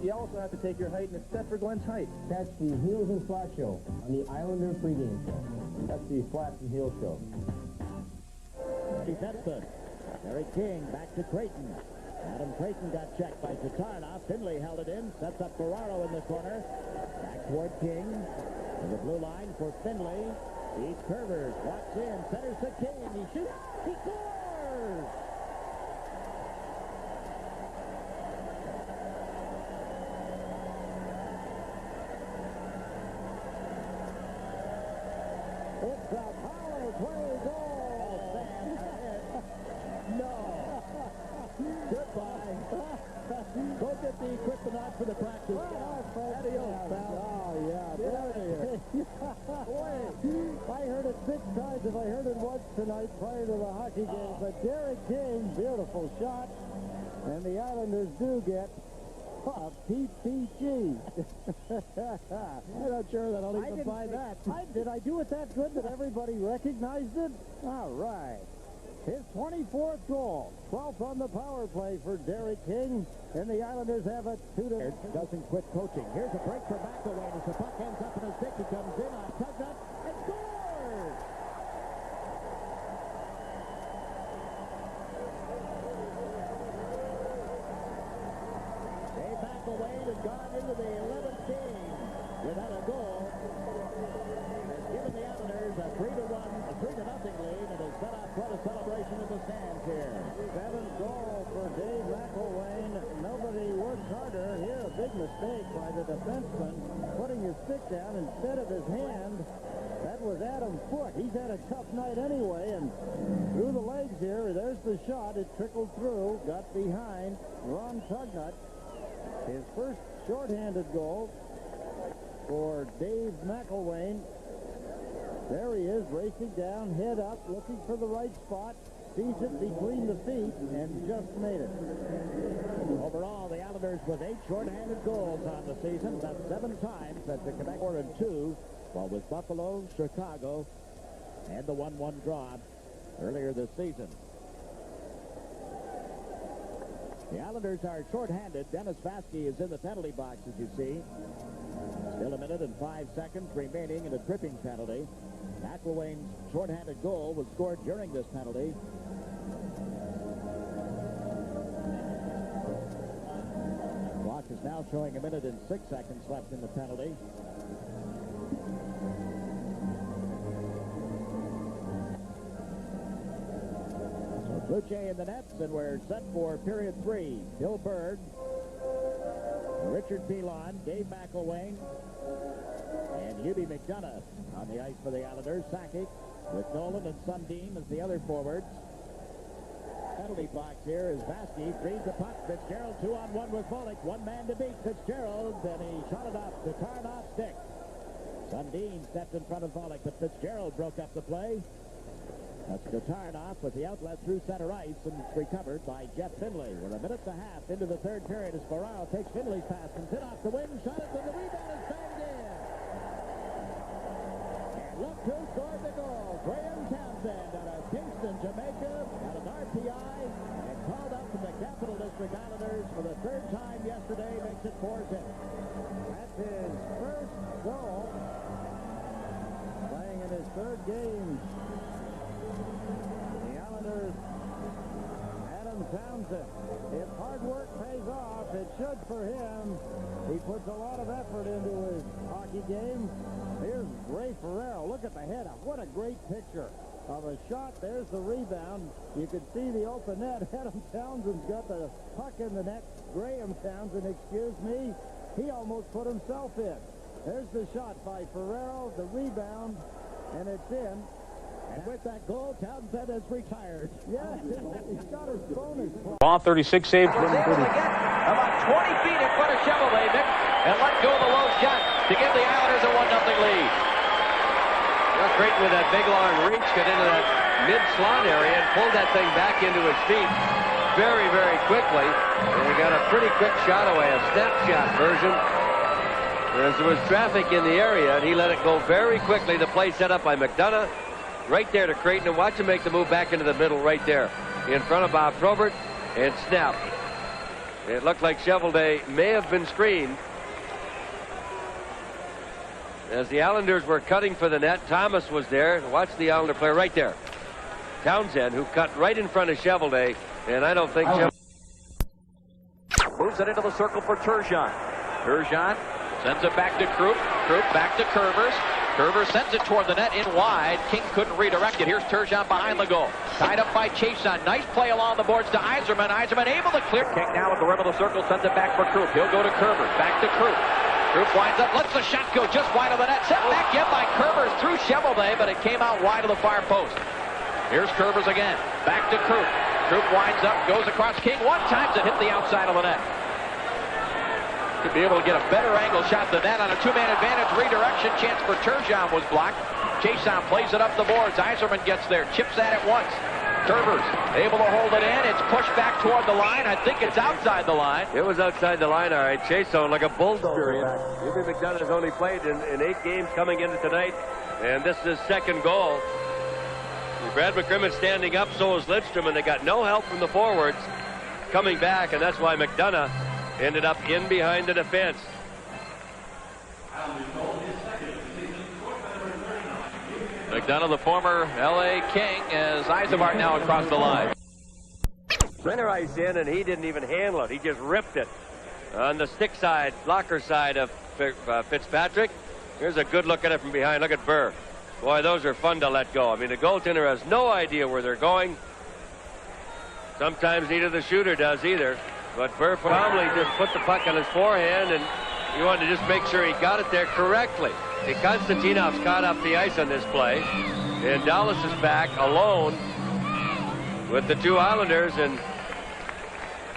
You also have to take your height, and it's set for Glenn's height. That's the Heels and Flat show on the Islander pregame show. That's the Flats and Heels show. Defenseman. Derek King back to Creighton. Adam Creighton got checked by Tatarna. Finley held it in. Sets up Ferraro in the corner. Back toward King. To the blue line for Finley. He curvers. Walks in. Centers to King. He shoots. He scores! It's a power play goal. No. Goodbye. Go get the equipment for the practice. Adios, pal. Oh, yeah. Boy, I heard it 6 times if I heard it once tonight prior to the hockey game. But Derek King, beautiful shot. And the Islanders do get a PPG. I'm not sure that I'll even buy that. Did I do it that good that everybody recognized it? All right. His 24th goal, 12th on the power play for Derek King, and the Islanders have a 2-2. Doesn't quit coaching. Here's a break for McElwain as the puck ends up in his stick. He comes in on Tugnut and scores! Dave McElwain has gone into the 11th game without a goal. Has given the Islanders a 3-0 lead, and has set up quite a celebration in the stands here. 7th goal for Dave McElwain. Nobody worked harder. Here, a big mistake by the defenseman, putting his stick down instead of his hand. That was Adam Foote. He's had a tough night anyway, and through the legs here, there's the shot. It trickled through, got behind Ron Tugnut. His first shorthanded goal for Dave McElwain. There he is, racing down, head up, looking for the right spot. Sees it between the feet and just made it. Overall, the Islanders with 8 shorthanded goals on the season. That's 7 times at the Quebec 4 and 2, while with Buffalo, Chicago, and the 1-1 draw earlier this season. The Islanders are shorthanded. Dennis Vasky is in the penalty box, as you see. Still 1 minute and 5 seconds remaining in a tripping penalty. McIlwain's shorthanded goal was scored during this penalty. Clock is now showing 1 minute and 6 seconds left in the penalty. So Cloutier in the nets, and we're set for period 3. Bill Berg, Richard Pilon, Dave McIlwain, and Hubie McDonough on the ice for the Islanders. Sakic with Nolan and Sundin as the other forwards. Penalty box here is Vasky, frees the puck. Fitzgerald 2-on-1 with Volek. One man to beat Fitzgerald, and he shot it up. The Tarnoff stick. Sundin stepped in front of Volek, but Fitzgerald broke up the play. That's Tarnoff with the outlet through center ice, and it's recovered by Jeff Finley. We're 1.5 minutes into the third period as Ferraro takes Finley's pass and hit off the wing, shot it, and the rebound is banged in. And look who scored the goal. Graham Townsend out of Kingston, Jamaica, got an RPI, and called up from the Capital District Islanders for the 3rd time yesterday, makes it 4-0. That's his first goal, playing in his 3rd game. The Islanders, Adam Townsend. If hard work pays off, it should for him. He puts a lot of effort into his hockey game. Here's Ray Ferraro. Look at the header. What a great picture of a shot. There's the rebound. You can see the open net. Adam Townsend's got the puck in the net. Graham Townsend, excuse me, he almost put himself in. There's the shot by Ferraro, the rebound, and it's in. And with that goal, Townsend has retired. Yeah, he's got his bonus. Ball 36 saves. Was able to get about 20 feet in front of Chevrolet, Mick, and let go the low shot to give the Islanders a 1-0 lead. Just great with that big long reach, got into that mid-slot area and pulled that thing back into his feet very, very quickly. And he got a pretty quick shot away, a snapshot version. As there was traffic in the area, and he let it go very quickly. The play set up by McDonough. Right there to Creighton, and watch him make the move back into the middle right there in front of Bob Probert, and snap. It looked like Chevrolet may have been screened. As the Islanders were cutting for the net, Thomas was there. Watch the Islander player right there. Townsend, who cut right in front of Chevrolet, and I don't think Moves it into the circle for Turgeon. Turgeon sends it back to Krupp. Krupp back to Curvers. Curver sends it toward the net in wide. King couldn't redirect it. Here's Turgeon behind the goal. Tied up by Chason. Nice play along the boards to Yzerman. Yzerman able to clear. King now at the rim of the circle. Sends it back for Krupp. He'll go to Curver. Back to Krupp. Krupp winds up. Lets the shot go just wide of the net. Sent back in by Curvers through Chevrolet, but it came out wide of the far post. Here's Curvers again. Back to Krupp. Krupp winds up. Goes across King. One time it hit the outside of the net. Could be able to get a better angle shot than that on a 2-man advantage. Redirection chance for Turgeon was blocked. Chason plays it up the boards. Yzerman gets there, chips at it once. Curvers able to hold it in. It's pushed back toward the line. I think it's outside the line. It was outside the line, all right. Chason like a bulldozer. Hubie McDonough has only played in 8 games coming into tonight, and this is his 2nd goal. Brad McCrimmon standing up, so is Lidstrom, and they got no help from the forwards coming back, and that's why McDonough ended up in behind the defense. McDonough, the former L.A. King, as Yzerman now across the line. Center ice in, and he didn't even handle it. He just ripped it on the stick side, blocker side of Fitzpatrick. Here's a good look at it from behind. Look at Burr. Boy, those are fun to let go. I mean, the goaltender has no idea where they're going. Sometimes neither the shooter does either. But Burr probably just put the puck on his forehand, and he wanted to just make sure he got it there correctly. And Konstantinov's caught up the ice on this play, and Dallas is back alone with the 2 Islanders, and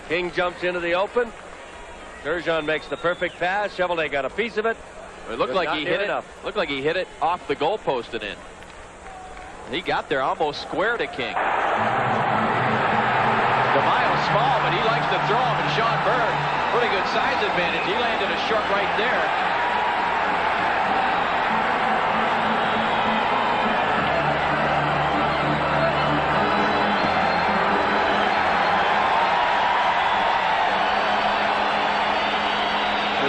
King jumps into the open. Turgeon makes the perfect pass. Chevrolet got a piece of it. It looked like he hit it. Looked like he hit it off the goalpost and in. He got there almost square to King. DeMaio small, but he likes to throw him, and Sean Berg, pretty good size advantage. He landed a short right there.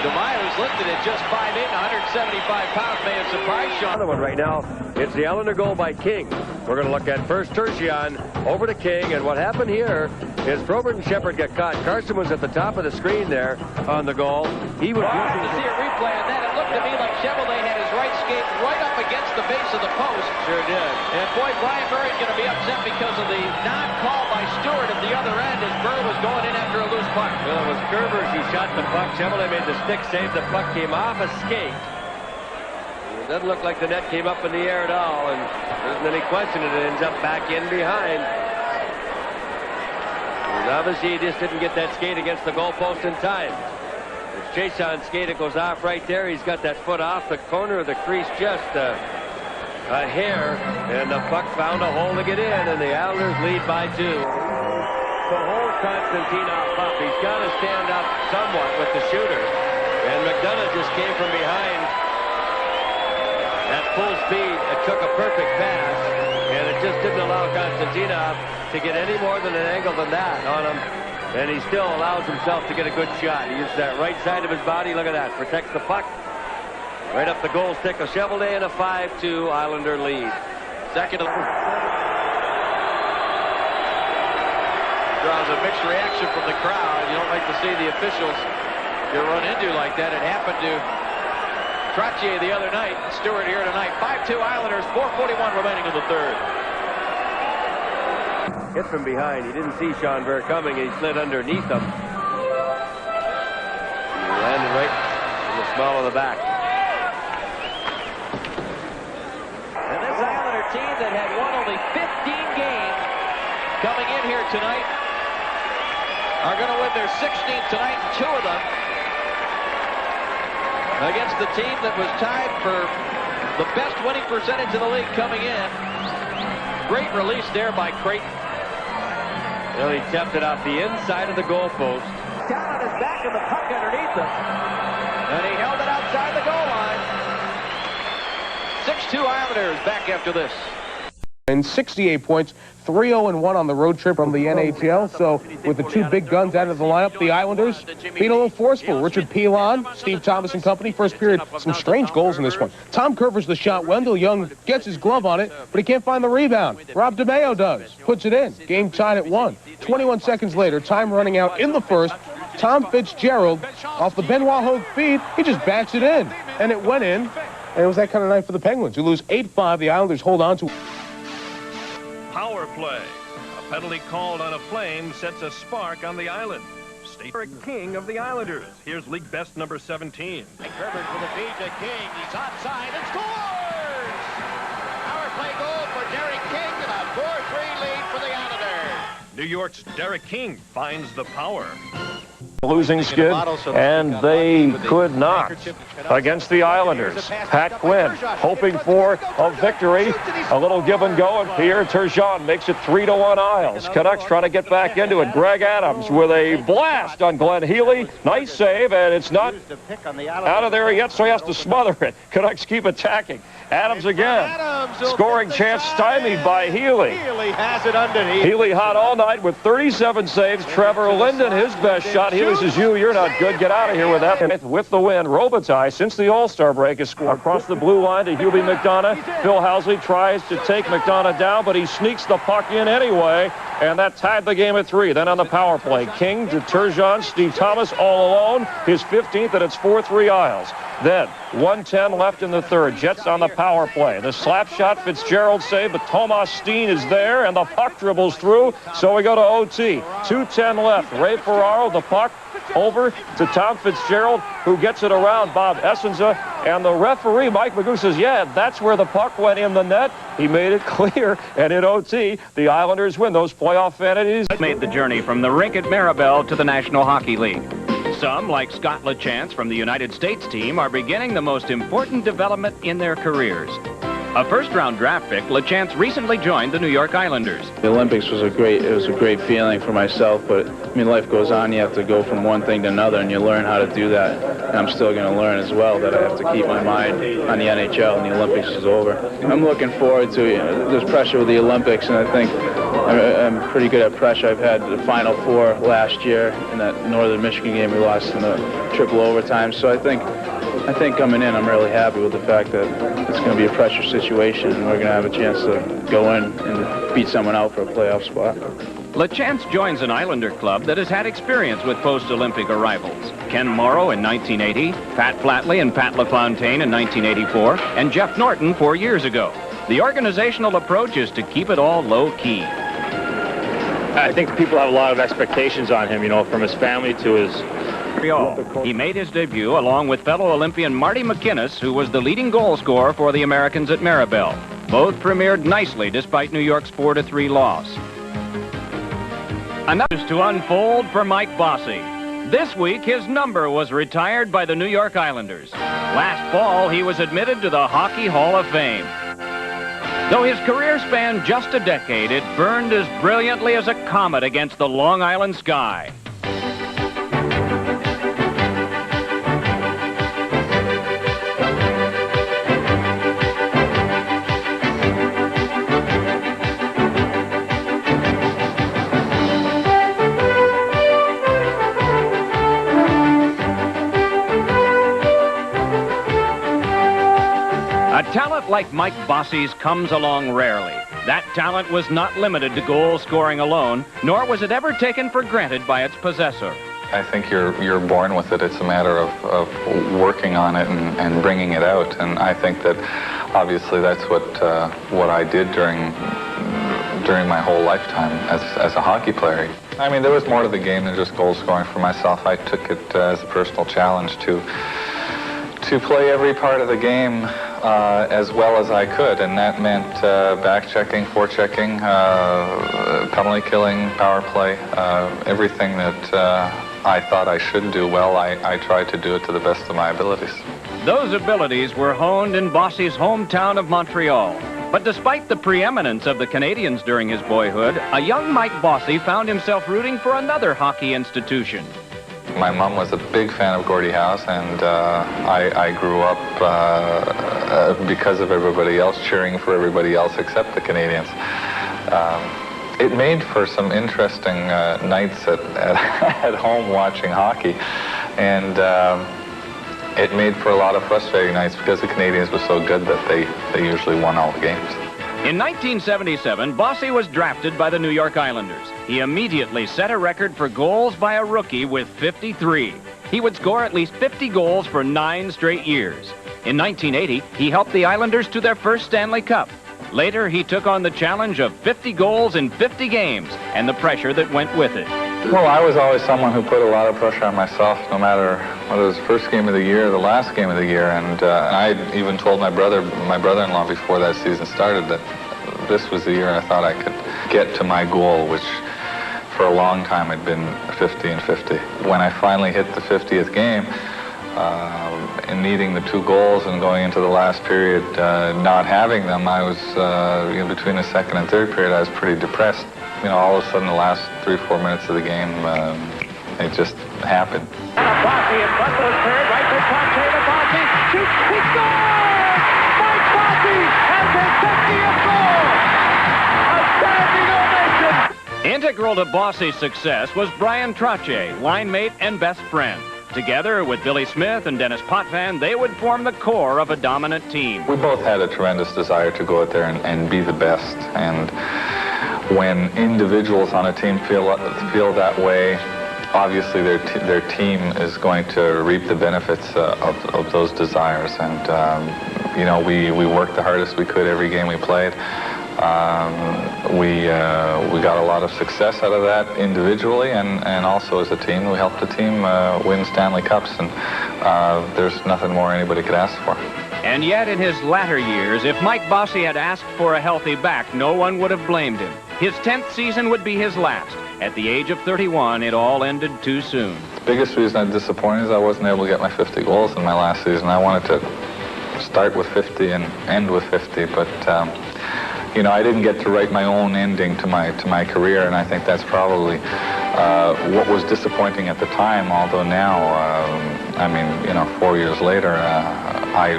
DeMaio's listed at just 5'8", 175 pounds, may have surprised Sean. Another one right now. It's the Islander goal by King. We're going to look at first Tertian over to King, and what happened here is Probert and Shepard got caught. Carson was at the top of the screen there on the goal. He was using to see a replay on that. It looked to me like Chevrolet had his right skate right up against the base of the post. Sure did. And boy, Brian Murray's going to be upset because of the non-call by Stewart at the other end as Murray was going in after a loose puck. Well, it was Curvers who shot the puck. Chevrolet made the stick save. The puck came off a skate. It doesn't look like the net came up in the air at all, and there isn't any question it ends up back in behind. And obviously, he just didn't get that skate against the goalpost in time. It's Jason's skate. It goes off right there. He's got that foot off the corner of the crease, just a hair, and the puck found a hole to get in, and the Islanders lead by 2. To hold Konstantinov up, he's got to stand up somewhat with the shooter, and McDonough just came from behind at full speed. It took a perfect pass, and it just didn't allow Konstantinov to get any more than an angle than that on him, and he still allows himself to get a good shot. He uses that right side of his body. Look at that. Protects the puck right up the goal stick of Chevrolet, and a 5-2 Islander lead. Second draws a mixed reaction from the crowd. You don't like to see the officials get run into like that. It happened to Trottier the other night. Stewart here tonight. 5-2 Islanders, 4:41 remaining in the third. Hit from behind. He didn't see Sean Berg coming. He slid underneath him. He landed right in the small of the back. And this Islander team that had won only 15 games coming in here tonight are going to win their 16th tonight, and 2 of them against the team that was tied for the best winning percentage in the league coming in. Great release there by Creighton. Well, he tapped it off the inside of the goalpost. Down on his back and the puck underneath him. And he held it outside the goal line. 6-2 Islanders back after this. And 68 points, 3-0-1 on the road trip from the NHL. So with the 2 big guns out of the lineup, the Islanders being a little forceful. Richard Pilon, Steve Thomas and company. First period, some strange goals in this one. Tom Curvers the shot. Wendell Young gets his glove on it, but he can't find the rebound. Rob DeMaio does. Puts it in. Game tied at 1. 21 seconds later, time running out in the first. Tom Fitzgerald, off the Benoit Hogue feed, he just bats it in. And it went in. And it was that kind of night for the Penguins, who lose 8-5. The Islanders hold on to... Power play. A penalty called on a Flame sets a spark on the island. State King of the Islanders. Here's league best number 17. Herbert for the feed to King. He's onside and scores! Power play goal for Derek King and a 4-3 lead for the Islanders. New York's Derek King finds the power. Losing skid, and they could not against the Islanders. Pat Quinn hoping for a victory. A little give and go, and Pierre Turgeon makes it 3-1 Isles. Canucks trying to get back into it. Greg Adams with a blast on Glenn Healy. Nice save, and it's not out of there yet, so he has to smother it. Canucks keep attacking. Adams again. Scoring chance stymied by Healy. Healy has it underneath. Healy hot all night with 37 saves. Trevor Linden, his best shot. Healy says, you're not good. Get out of here with that. And with the win, Robitaille, since the All-Star break, has scored across the blue line to Hubie McDonough. Phil Housley tries to take McDonough down, but he sneaks the puck in anyway. And that tied the game at 3. Then on the power play, King to Turgeon, Steve Thomas all alone. His 15th, and it's 4-3 Isles. Then 1:10 left in the third. Jets on the power play. The slap shot, Fitzgerald save, but Tomas Steen is there, and the puck dribbles through. So we go to OT. 2:10 left. Ray Ferraro, the puck over to Tom Fitzgerald, who gets it around Bob Essenza, and the referee, Mike Magoo, says, yeah, that's where the puck went in the net. He made it clear, and in OT, the Islanders win those playoff fantasies. Made the journey from the rink at Maribel to the National Hockey League. Some, like Scott LaChance from the United States team, are beginning the most important development in their careers. A first-round draft pick, LeChance recently joined the New York Islanders. The Olympics was a great feeling for myself, but I mean, life goes on. You have to go from one thing to another, and you learn how to do that. And I'm still going to learn as well that I have to keep my mind on the NHL, and the Olympics is over. I'm looking forward to, there's pressure with the Olympics, and I think I'm pretty good at pressure. I've had the Final Four last year in that Northern Michigan game we lost in the triple overtime. So I think coming in, I'm really happy with the fact that it's going to be a pressure situation, and we're going to have a chance to go in and beat someone out for a playoff spot. LeChance joins an Islander club that has had experience with post-Olympic arrivals. Ken Morrow in 1980, Pat Flatley and Pat LaFontaine in 1984, and Jeff Norton 4 years ago. The organizational approach is to keep it all low-key. I think people have a lot of expectations on him, you know, from his family to his... He made his debut along with fellow Olympian Marty McInnes, who was the leading goal scorer for the Americans at Maribel. Both premiered nicely despite New York's 4-3 loss. Another to unfold for Mike Bossy. This week, his number was retired by the New York Islanders. Last fall, he was admitted to the Hockey Hall of Fame. Though his career spanned just a decade, it burned as brilliantly as a comet against the Long Island sky. A talent like Mike Bossy's comes along rarely. That talent was not limited to goal scoring alone, nor was it ever taken for granted by its possessor. I think you're born with it. It's a matter of working on it and bringing it out. And I think that obviously that's what I did during my whole lifetime as a hockey player. I mean, there was more to the game than just goal scoring for myself. I took it as a personal challenge to play every part of the game as well as I could, and that meant back-checking, forechecking, penalty killing, power play, everything that I thought I should do well, I tried to do it to the best of my abilities. Those abilities were honed in Bossy's hometown of Montreal. But despite the preeminence of the Canadians during his boyhood, a young Mike Bossy found himself rooting for another hockey institution. My mom was a big fan of Gordie Howe, and I grew up because of everybody else, cheering for everybody else except the Canadians. It made for some interesting nights at home watching hockey, and it made for a lot of frustrating nights because the Canadians were so good that they usually won all the games. In 1977, Bossy was drafted by the New York Islanders. He immediately set a record for goals by a rookie with 53. He would score at least 50 goals for 9 straight years. In 1980, he helped the Islanders to their first Stanley Cup. Later, he took on the challenge of 50 goals in 50 games and the pressure that went with it. Well, I was always someone who put a lot of pressure on myself, no matter whether it was the first game of the year or the last game of the year. And I even told my brother-in-law before that season started that this was the year I thought I could get to my goal, which for a long time had been 50 and 50. When I finally hit the 50th game, and needing the 2 goals and going into the last period, not having them, I was, between the second and third period, I was pretty depressed. All of a sudden, the last 3-4 minutes of the game, it just happened. Bossy in front of his third, right to Conte to Bossy, shoots, he scores! Mike Bossy has his 50th goal! A standing ovation! Integral to Bossy's success was Brian Trottier, line mate and best friend. Together with Billy Smith and Dennis Potvin, they would form the core of a dominant team. We both had a tremendous desire to go out there and be the best. And when individuals on a team feel that way, obviously their team is going to reap the benefits of those desires. And we worked the hardest we could every game we played. We got a lot of success out of that individually, and also as a team. We helped the team win Stanley Cups, and there's nothing more anybody could ask for. And yet, in his latter years, if Mike Bossy had asked for a healthy back, no one would have blamed him. His 10th season would be his last. At the age of 31, it all ended too soon. The biggest reason I'm disappointed is I wasn't able to get my 50 goals in my last season. I wanted to start with 50 and end with 50, but you know, I didn't get to write my own ending to my career, and I think that's probably what was disappointing at the time. Although now, I mean, you know, 4 years later, I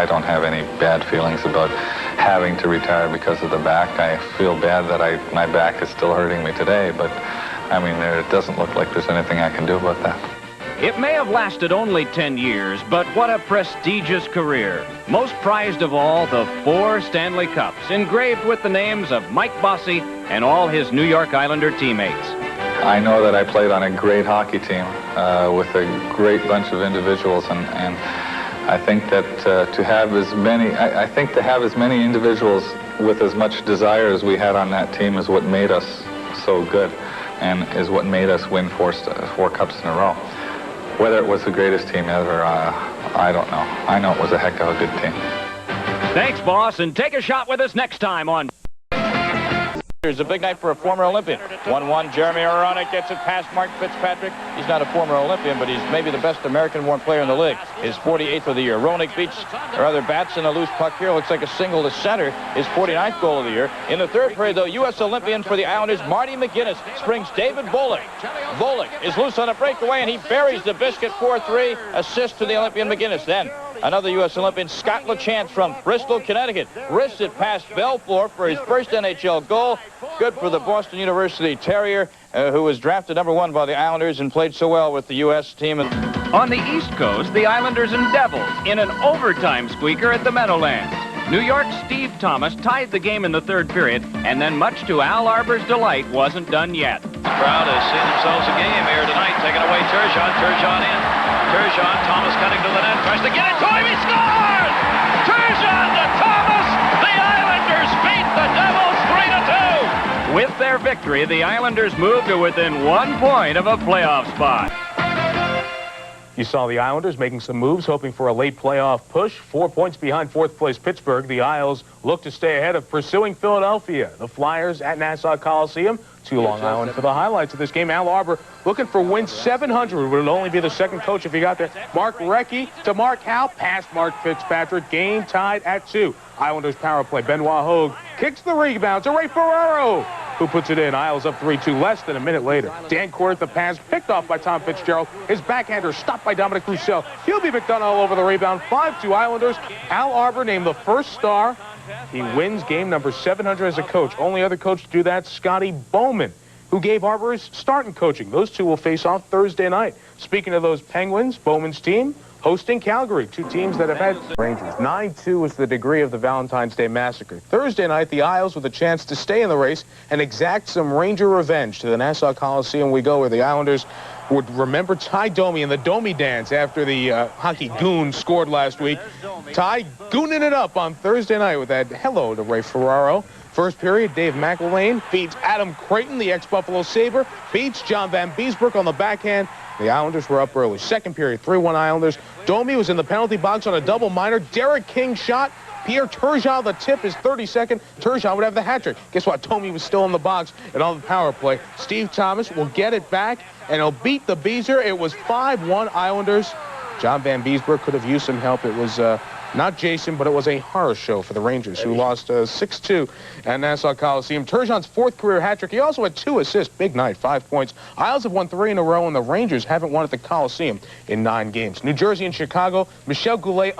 don't have any bad feelings about having to retire because of the back. I feel bad that my back is still hurting me today, but I mean, it doesn't look like there's anything I can do about that. It may have lasted only 10 years, but what a prestigious career. Most prized of all, the 4 Stanley Cups, engraved with the names of Mike Bossy and all his New York Islander teammates. I know that I played on a great hockey team with a great bunch of individuals, and I think that to have as many individuals with as much desire as we had on that team is what made us so good, and is what made us win 4 cups in a row. Whether it was the greatest team ever, I don't know. I know it was a heck of a good team. Thanks, boss, and take a shot with us next time on... Here's a big night for a former Olympian. 1-1, Jeremy Aronic gets it past Mark Fitzpatrick. He's not a former Olympian, but he's maybe the best American-born player in the league. His 48th of the year. Roenick beats, or rather bats in a loose puck here. Looks like a single to center. His 49th goal of the year. In the third period, though, U.S. Olympian for the Islanders, Marty McGuinness, springs David Volek. Volek is loose on a breakaway, and he buries the biscuit 4-3. Assist to the Olympian McGuinness. Then another U.S. Olympian, Scott LaChance from Bristol, Connecticut, wrists it past Belfour for his first NHL goal. Good for the Boston University Terrier, who was drafted #1 by the Islanders and played so well with the U.S. team. On the East Coast, the Islanders and Devils in an overtime squeaker at the Meadowlands. New York's Steve Thomas tied the game in the third period, and then much to Al Arbor's delight, wasn't done yet. The crowd has seen themselves a game here tonight, taking away Turgeon. Turgeon in. Turgeon, Thomas cutting to the net, tries to get it to him, he scores! Turgeon to Thomas! The Islanders beat the Devils 3-2! With their victory, the Islanders moved to within 1 point of a playoff spot. You saw the Islanders making some moves, hoping for a late playoff push. 4 points behind fourth-place Pittsburgh. The Isles look to stay ahead of pursuing Philadelphia. The Flyers at Nassau Coliseum to Long Island for the highlights of this game. Al Arbor looking for win 700. Would only be the second coach if he got there. Mark Recchi to Mark Howe, past Mark Fitzpatrick. Game tied at 2. Islanders power play. Benoit Hogue kicks the rebound to Ray Ferraro, who puts it in. Isles up 3-2 less than a minute later. Dan Court, the pass picked off by Tom Fitzgerald. His backhander stopped by Dominic Roussel. He'll be McDonough all over the rebound. 5-2 Islanders. Al Arbor named the first star. He wins game number 700 as a coach. Only other coach to do that, Scotty Bowman, who gave Arbor his start in coaching. Those two will face off Thursday night. Speaking of those Penguins, Bowman's team hosting Calgary, 2 teams that have had Rangers. 9-2 was the degree of the Valentine's Day massacre. Thursday night, the Isles with a chance to stay in the race and exact some Ranger revenge. To the Nassau Coliseum we go, where the Islanders would remember Ty Domi and the Domi dance after the hockey goon scored last week. Ty gooning it up on Thursday night with that hello to Ray Ferraro. First period, Dave McElwain feeds Adam Creighton, the ex-Buffalo Sabre, beats John Van Beesbrook on the backhand. The Islanders were up early. Second period, 3-1 Islanders. Domi was in the penalty box on a double minor. Derek King shot. Pierre Turgeon, the tip, is 32nd. Turgeon would have the hat trick. Guess what? Domi was still in the box and on the power play. Steve Thomas will get it back, and he'll beat the Beezer. It was 5-1 Islanders. John Van Beesbrook could have used some help. It was not Jason, but it was a horror show for the Rangers, who lost 6-2 at Nassau Coliseum. Turgeon's 4th career hat trick. He also had 2 assists. Big night, 5 points. Isles have won 3 in a row, and the Rangers haven't won at the Coliseum in 9 games. New Jersey and Chicago, Michel Goulet.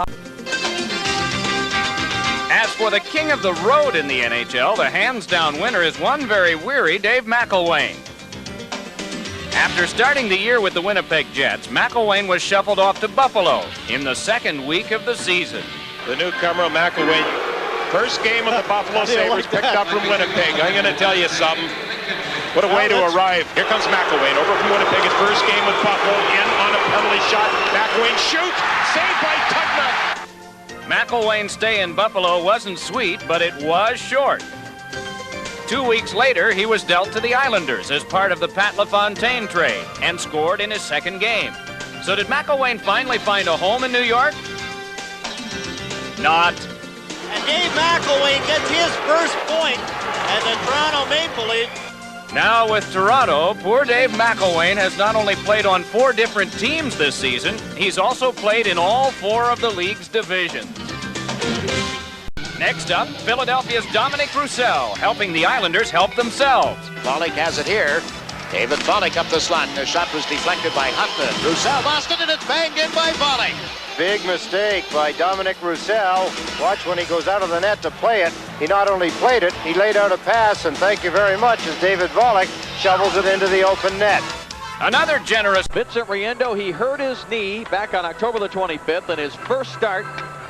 As for the king of the road in the NHL, the hands-down winner is one very weary Dave McElwain. After starting the year with the Winnipeg Jets, McElwain was shuffled off to Buffalo in the second week of the season. The newcomer, McElwain, first game of the Buffalo Sabres, picked up from Winnipeg. I'm going to tell you something. What a way to arrive. Here comes McElwain over from Winnipeg. His first game with Buffalo, in on a penalty shot. McElwain shoots, saved by Tugnutt. McElwain's stay in Buffalo wasn't sweet, but it was short. 2 weeks later, he was dealt to the Islanders as part of the Pat LaFontaine trade and scored in his second game. So did McElwain finally find a home in New York? Not. And Dave McElwain gets his first point as the Toronto Maple Leafs Now with Toronto, poor Dave McElwain has not only played on 4 different teams this season, he's also played in all 4 of the league's divisions. Next up, Philadelphia's Dominic Roussel, helping the Islanders help themselves. Bollig has it here. David Bollig up the slot. The shot was deflected by Huffman. Roussel lost it, and it's banged in by Bollig. Big mistake by Dominic Roussel. Watch when he goes out of the net to play it. He not only played it, he laid out a pass, and thank you very much as David Bollig shovels it into the open net. Another generous... Vincent Riendo, he hurt his knee back on October the 25th in his first start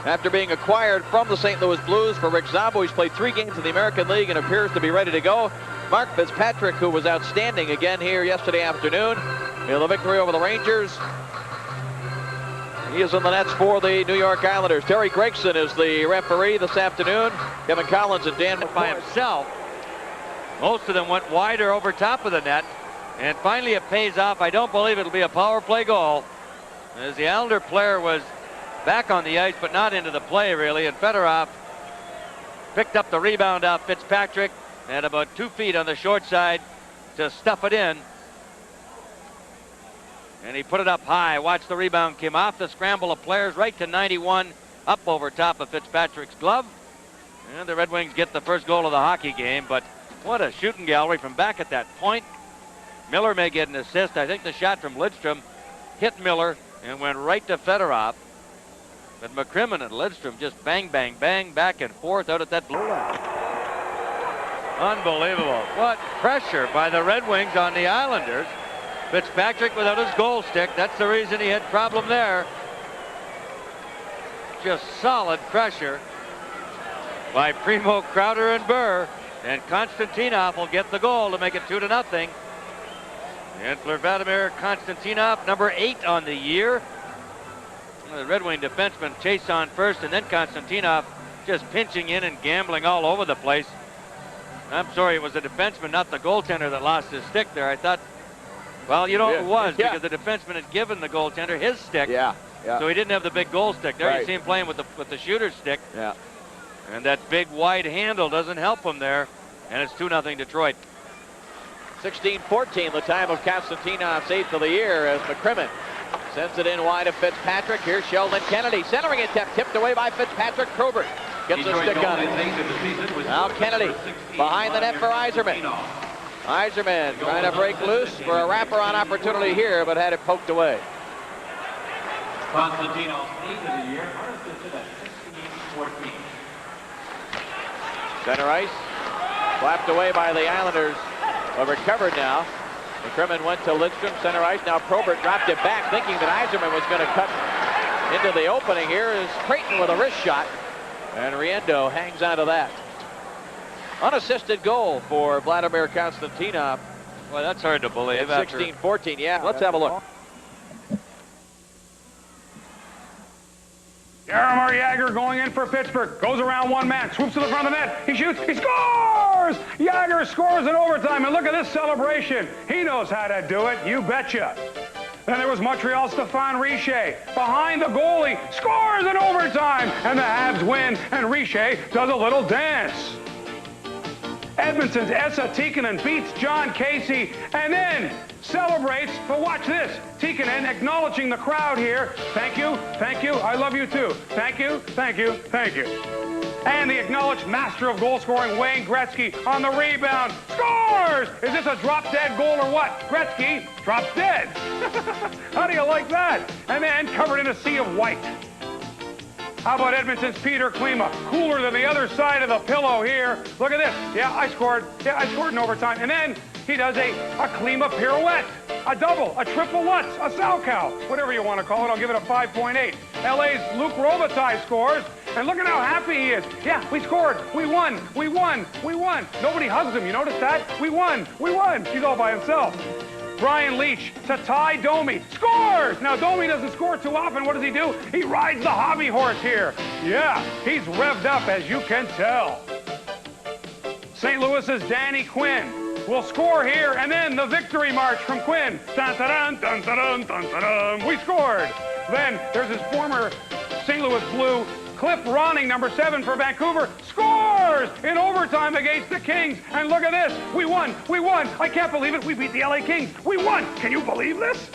after being acquired from the St. Louis Blues for Rick Zombo. He's played 3 games in the American League and appears to be ready to go. Mark Fitzpatrick, who was outstanding again here yesterday afternoon in the victory over the Rangers. He is in the nets for the New York Islanders. Terry Gregson is the referee this afternoon. Kevin Collins and Dan by himself. Most of them went wider over top of the net. And finally it pays off. I don't believe it'll be a power play goal, as the Islander player was back on the ice but not into the play really. And Fedorov picked up the rebound off Fitzpatrick at about 2 feet on the short side to stuff it in. And he put it up high. Watch the rebound, came off the scramble of players right to 91, up over top of Fitzpatrick's glove. And the Red Wings get the first goal of the hockey game, but what a shooting gallery from back at that point. Miller may get an assist. I think the shot from Lidstrom hit Miller and went right to Fedorov. But McCrimmon and Lidstrom just bang, bang, bang, back and forth out at that blue line. Unbelievable. What pressure by the Red Wings on the Islanders. Fitzpatrick without his goal stick. That's the reason he had problem there. Just solid pressure by Primo, Crowder, and Burr. And Konstantinov will get the goal to make it 2-0. And for Vladimir Konstantinov, number 8 on the year. The Red Wing defenseman chase on first, and then Konstantinov just pinching in and gambling all over the place. I'm sorry, it was the defenseman, not the goaltender, that lost his stick there. I thought, well, you know, it was because the defenseman had given the goaltender his stick. So he didn't have the big goal stick. There you see him playing with the shooter's stick. And that big wide handle doesn't help him there. And it's 2-0 Detroit. 16-14, the time of Konstantinov's 8th of the year as McCrimmon sends it in wide of Fitzpatrick. Here's Sheldon Kennedy centering it, tipped away by Fitzpatrick. Probert gets a stick on it. Now Kennedy behind the net for Yzerman. Yzerman trying to break loose for a wraparound opportunity here, but had it poked away. Konstantino's 8th of the year, first at 16-14. Center ice, slapped away by the Islanders, but recovered now. McCrimmon went to Lidstrom, center ice. Now Probert dropped it back, thinking that Yzerman was going to cut into the opening. Here is Creighton with a wrist shot, and Riendo hangs on to that. Unassisted goal for Vladimir Konstantinov. Well, that's hard to believe. 16-14, yeah. Let's have a look. Jaromir Jagr going in for Pittsburgh. Goes around one man. Swoops to the front of the net. He shoots. He scores! Jagr scores in overtime. And look at this celebration. He knows how to do it. You betcha. Then there was Montreal's Stéphane Richer. Behind the goalie. Scores in overtime. And the Habs win. And Richer does a little dance. Edmonton's Esa Tikkanen beats John Casey and then celebrates, but watch this. Tikkanen acknowledging the crowd here. Thank you, I love you too. Thank you. And the acknowledged master of goal scoring, Wayne Gretzky, on the rebound. Scores! Is this a drop-dead goal or what? Gretzky drops dead. How do you like that? And then covered in a sea of white. How about Edmonton's Peter Klima? Cooler than the other side of the pillow here. Look at this. Yeah, I scored in overtime. And then he does a Klima pirouette, a double, a triple Lutz, a Salchow, whatever you want to call it. I'll give it a 5.8. LA's Luc Robitaille scores. And look at how happy he is. Yeah, we scored. We won. Nobody hugs him. You notice that? We won. He's all by himself. Brian Leach to Ty Domi. Scores! Now, Domi doesn't score too often. What does he do? He rides the hobby horse here. Yeah, he's revved up, as you can tell. St. Louis's Danny Quinn will score here, and then the victory march from Quinn. Dun-da-dun, dun-da-dun, dun-da-dun. We scored. Then there's his former St. Louis Blue, Cliff Ronning, number 7 for Vancouver. Scores! Oilers in overtime against the Kings. And look at this. We won. We won. I can't believe it. We beat the LA Kings. We won. Can you believe this?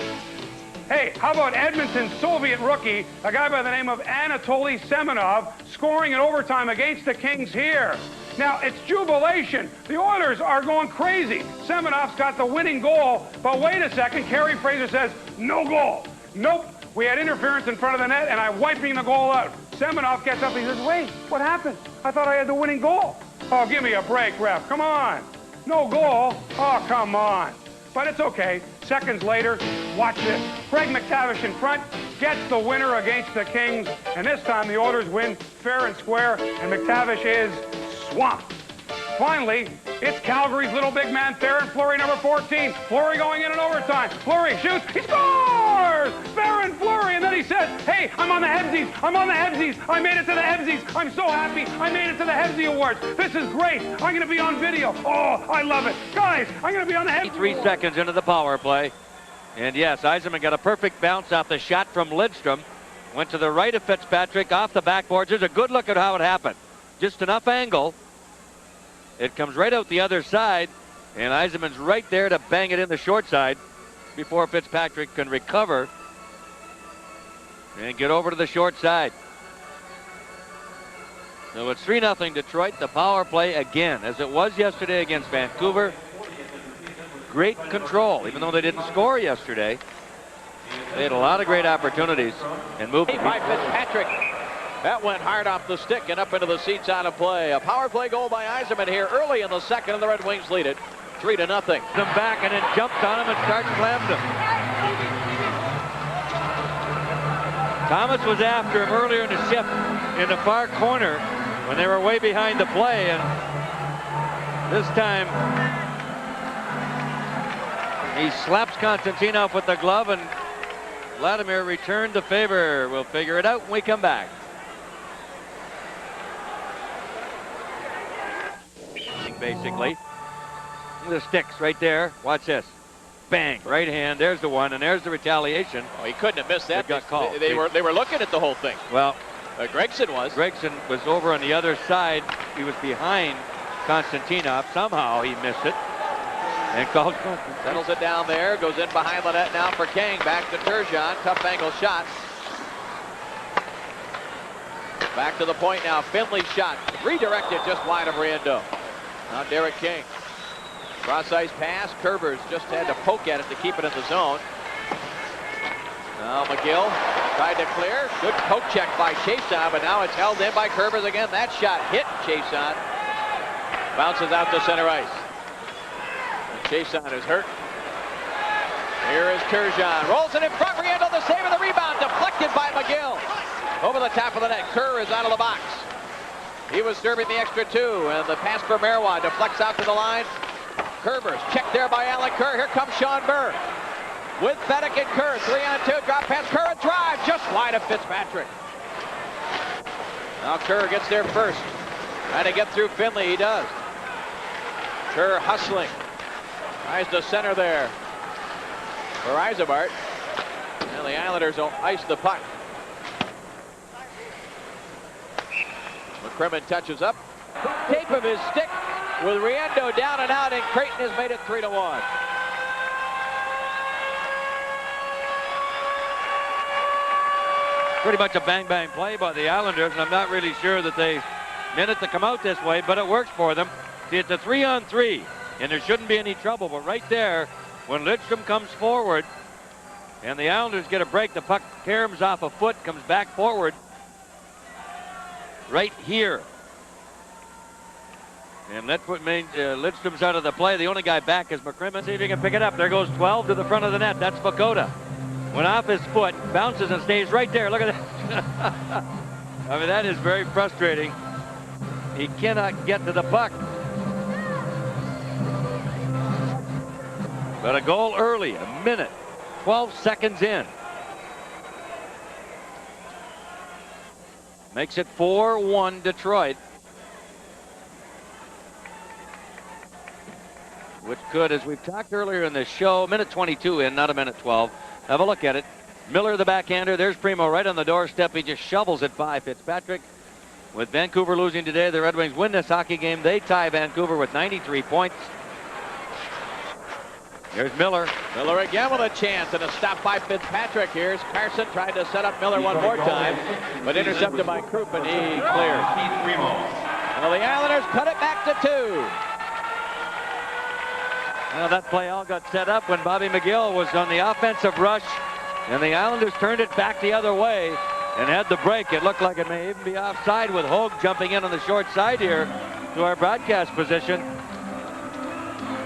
Hey, how about Edmonton's Soviet rookie, a guy by the name of Anatoly Semenov, scoring in overtime against the Kings here? Now, it's jubilation. The Oilers are going crazy. Semenov's got the winning goal, but wait a second. Kerry Fraser says, no goal. Nope. We had interference in front of the net, and I'm wiping the goal out. Semenov gets up and he says, wait, what happened? I thought I had the winning goal. Oh, give me a break, ref. Come on. No goal? Oh, come on. But it's okay. Seconds later, watch this. Craig McTavish in front gets the winner against the Kings, and this time the Oilers win fair and square, and McTavish is swamped. Finally, it's Calgary's little big man, Theron Fleury, number 14. Fleury going in overtime. Fleury shoots. He scores! Theron Fleury. And then he says, hey, I'm on the Hebsies. I'm on the Hebsies. I made it to the Hebsies. I'm so happy. I made it to the Hebsie Awards. This is great. I'm going to be on video. Oh, I love it. Guys, I'm going to be on the Hebsie 3 seconds into the power play. And yes, Yzerman got a perfect bounce off the shot from Lidstrom. Went to the right of Fitzpatrick off the backboards. There's a good look at how it happened. Just enough angle. It comes right out the other side, and Yzerman's right there to bang it in the short side before Fitzpatrick can recover and get over to the short side. So it's 3-0 Detroit. The power play again, as it was yesterday against Vancouver. Great control, even though they didn't score yesterday. They had a lot of great opportunities and moved. By Fitzpatrick. That went hard off the stick and up into the seats out of play. A power play goal by Yzerman here early in the second, and the Red Wings lead it 3-0. Them back and then jumped on him and started slammed him. Thomas was after him earlier in the shift in the far corner when they were way behind the play, and this time he slaps Konstantinov with the glove, and Vladimir returned the favor. We'll figure it out when we come back. Basically, the sticks right there. Watch this. Bang, right hand. There's the one, and there's the retaliation. Oh, he couldn't have missed that. It got called. They were looking at the whole thing. Well, Gregson was. Gregson was over on the other side. He was behind Konstantinov. Somehow he missed it and called. Settles it down there. Goes in behind the net now for Kang. Back to Turgeon. Tough angle shot. Back to the point now. Finley's shot. Redirected just wide of Riendo. Now Derek King. Cross-ice pass. Kerbers just had to poke at it to keep it in the zone. Now McGill tried to clear. Good poke check by Chason, but now it's held in by Kerbers again. That shot hit Chason. Bounces out to center ice. Chason is hurt. Here is Turgeon. Rolls it in front. Riendo the save and the rebound. Deflected by McGill. Over the top of the net. Kerr is out of the box. He was serving the extra two, and the pass for Marois deflects out to the line. Kerbers checked there by Alan Kerr. Here comes Sean Burr with Fedek and Kerr. 3-on-2, drop pass. Kerr a drive just wide of Fitzpatrick. Now Kerr gets there first. Trying to get through Finley. He does. Kerr hustling. Tries to center there for Yzerman. And the Islanders will ice the puck. McCrimmon touches up. Tape of his stick with Riendo down and out, and Creighton has made it 3-1. Pretty much a bang-bang play by the Islanders, and I'm not really sure that they meant it to come out this way, but it works for them. See, it's a 3-on-3, and there shouldn't be any trouble, but right there, when Lidstrom comes forward, and the Islanders get a break, the puck caroms off a foot, comes back forward, right here. And that's what means Lidstrom's out of the play. The only guy back is McCrimmon. See if he can pick it up. There goes 12 to the front of the net. That's Vakota. Went off his foot, bounces and stays right there. Look at that. I mean, that is very frustrating. He cannot get to the puck. But a goal early, a minute, 12 seconds in. Makes it 4-1 Detroit. Which could, as we've talked earlier in the show, minute 22 in, not a minute 12. Have a look at it. Miller, the backhander. There's Primo right on the doorstep. He just shovels it by Fitzpatrick. With Vancouver losing today, the Red Wings win this hockey game. They tie Vancouver with 93 points. Here's Miller. Miller again with a chance, and a stop by Fitzpatrick. Here's Carson trying to set up Miller one more time, but intercepted by Krupp, and he clears. Well, the Islanders cut it back to 2. Well, that play all got set up when Bobby McGill was on the offensive rush, and the Islanders turned it back the other way and had the break. It looked like it may even be offside with Hogue jumping in on the short side here to our broadcast position.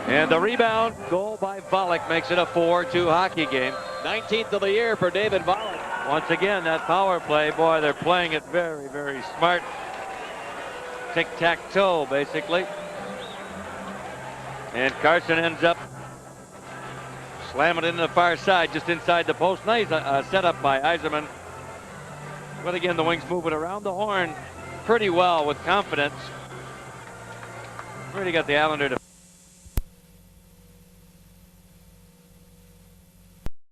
And the rebound goal by Volek makes it a 4-2 hockey game. 19th of the year for David Volek. Once again, that power play, boy, they're playing it very, very smart. Tic-tac-toe, basically. And Carson ends up slamming it into the far side, just inside the post. Nice set up by Yzerman. But again, the Wings move it around the horn pretty well with confidence. Really got the Islander to...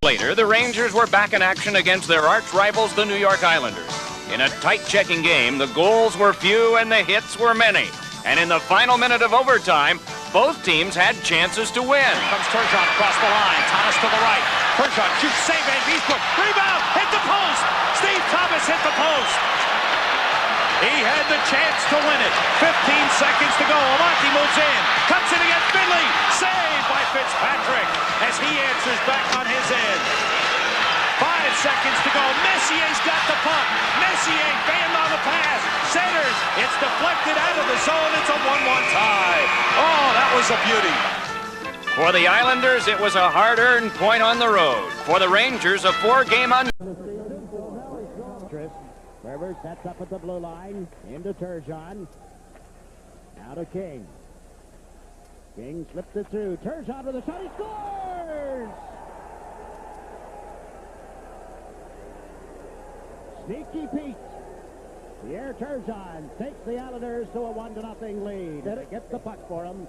Later, the Rangers were back in action against their arch rivals, the New York Islanders. In a tight checking game, the goals were few and the hits were many. And in the final minute of overtime, both teams had chances to win. Comes Turgeon across the line. Thomas to the right. Turgeon shoots, save Van Beesbrook. Rebound, hit the post. Steve Thomas hit the post. He had the chance to win it. 15 seconds to go. Amonte moves in. Cuts it against Finley. Saved by Fitzpatrick as he answers back on his end. 5 seconds to go. Messier's got the puck. Messier banned on the pass. Centers. It's deflected out of the zone. It's a 1-1 tie. Oh, that was a beauty. For the Islanders, it was a hard-earned point on the road. For the Rangers, a 4-game Weber sets up at the blue line. Into Turgeon. Now to King. King slips it through. Turgeon with a shot. He scores! Sneaky Pete. Pierre Turgeon takes the Islanders to a 1-0 lead. And it gets the puck for him.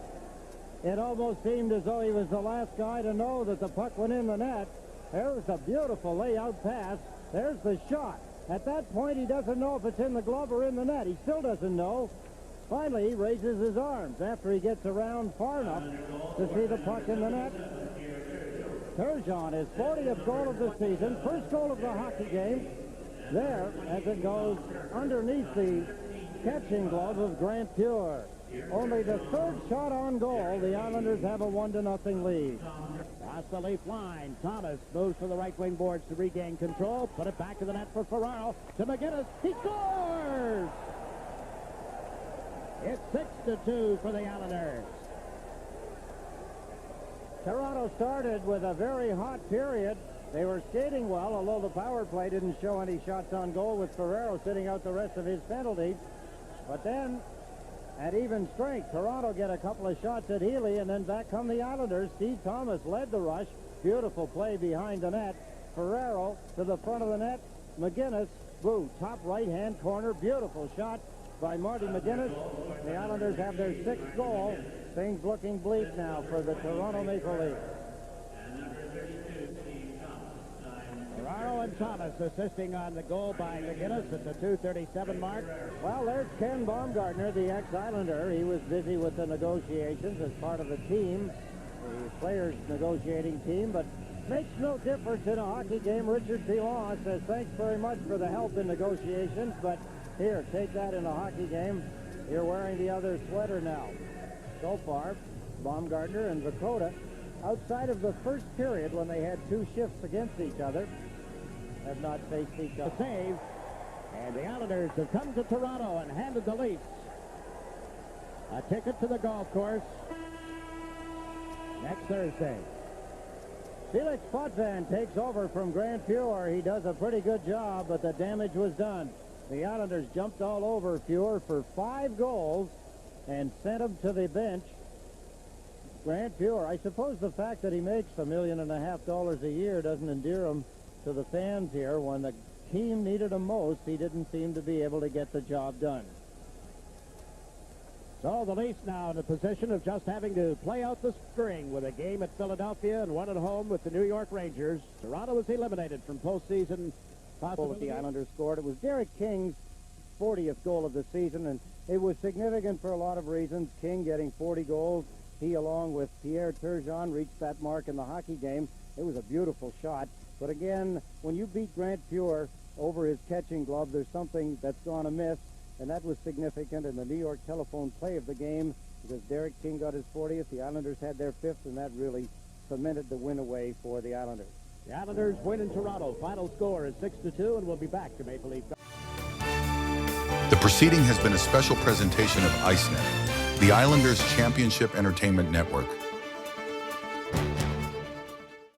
It almost seemed as though he was the last guy to know that the puck went in the net. There was a beautiful layout pass. There's the shot. At that point, he doesn't know if it's in the glove or in the net. He still doesn't know. Finally, he raises his arms after he gets around far enough to see the puck in the net. Turgeon, his 40th goal of the season, first goal of the hockey game. There, as it goes underneath the catching glove of Grant Pure. Only the third shot on goal, the Islanders have a 1-0 lead. Across the leaf line, Thomas moves to the right wing boards to regain control. Put it back to the net for Ferraro. To McGinnis. He scores! It's 6-2 for the Islanders. Toronto started with a very hot period. They were skating well, although the power play didn't show any shots on goal with Ferraro sitting out the rest of his penalties. But then, at even strength, Toronto get a couple of shots at Healy, and then back come the Islanders. Steve Thomas led the rush. Beautiful play behind the net. Ferraro to the front of the net. McGinnis, boo, top right-hand corner. Beautiful shot by Marty McGinnis. The Islanders have their 6th goal. Things looking bleak now for the Toronto Maple Leafs. Ferraro and Thomas assisting on the goal by McGinnis at the 2:37 mark. Well, there's Ken Baumgartner, the ex-Islander. He was busy with the negotiations as part of the team, the players' negotiating team, but makes no difference in a hockey game. Richard Pilon says, thanks very much for the help in negotiations, but here, take that in a hockey game. You're wearing the other sweater now. So far, Baumgartner and Vakota, outside of the first period when they had 2 shifts against each other, have not faced each other. Save. And the Islanders have come to Toronto and handed the Leafs a ticket to the golf course next Thursday. Felix Potvin takes over from Grant Pure. He does a pretty good job, but the damage was done. The Islanders jumped all over Pure for 5 goals and sent him to the bench. Grant Pure, I suppose the fact that he makes $1.5 million a year doesn't endear him to the fans here. When the team needed him most, he didn't seem to be able to get the job done. So the Leafs now in the position of just having to play out the string with a game at Philadelphia and one at home with the New York Rangers. Toronto was eliminated from postseason. Possible what the Islanders scored. It was Derek King's 40th goal of the season, and it was significant for a lot of reasons. King getting 40 goals. He, along with Pierre Turgeon, reached that mark in the hockey game. It was a beautiful shot. But again, when you beat Grant Pure over his catching glove, there's something that's gone amiss, and that was significant in the New York telephone play of the game, because Derek King got his 40th, the Islanders had their 5th, and that really cemented the win away for the Islanders. The Islanders win in Toronto. Final score is 6-2, and we'll be back to Maple Leaf. The proceeding has been a special presentation of ICENET, the Islanders Championship Entertainment Network.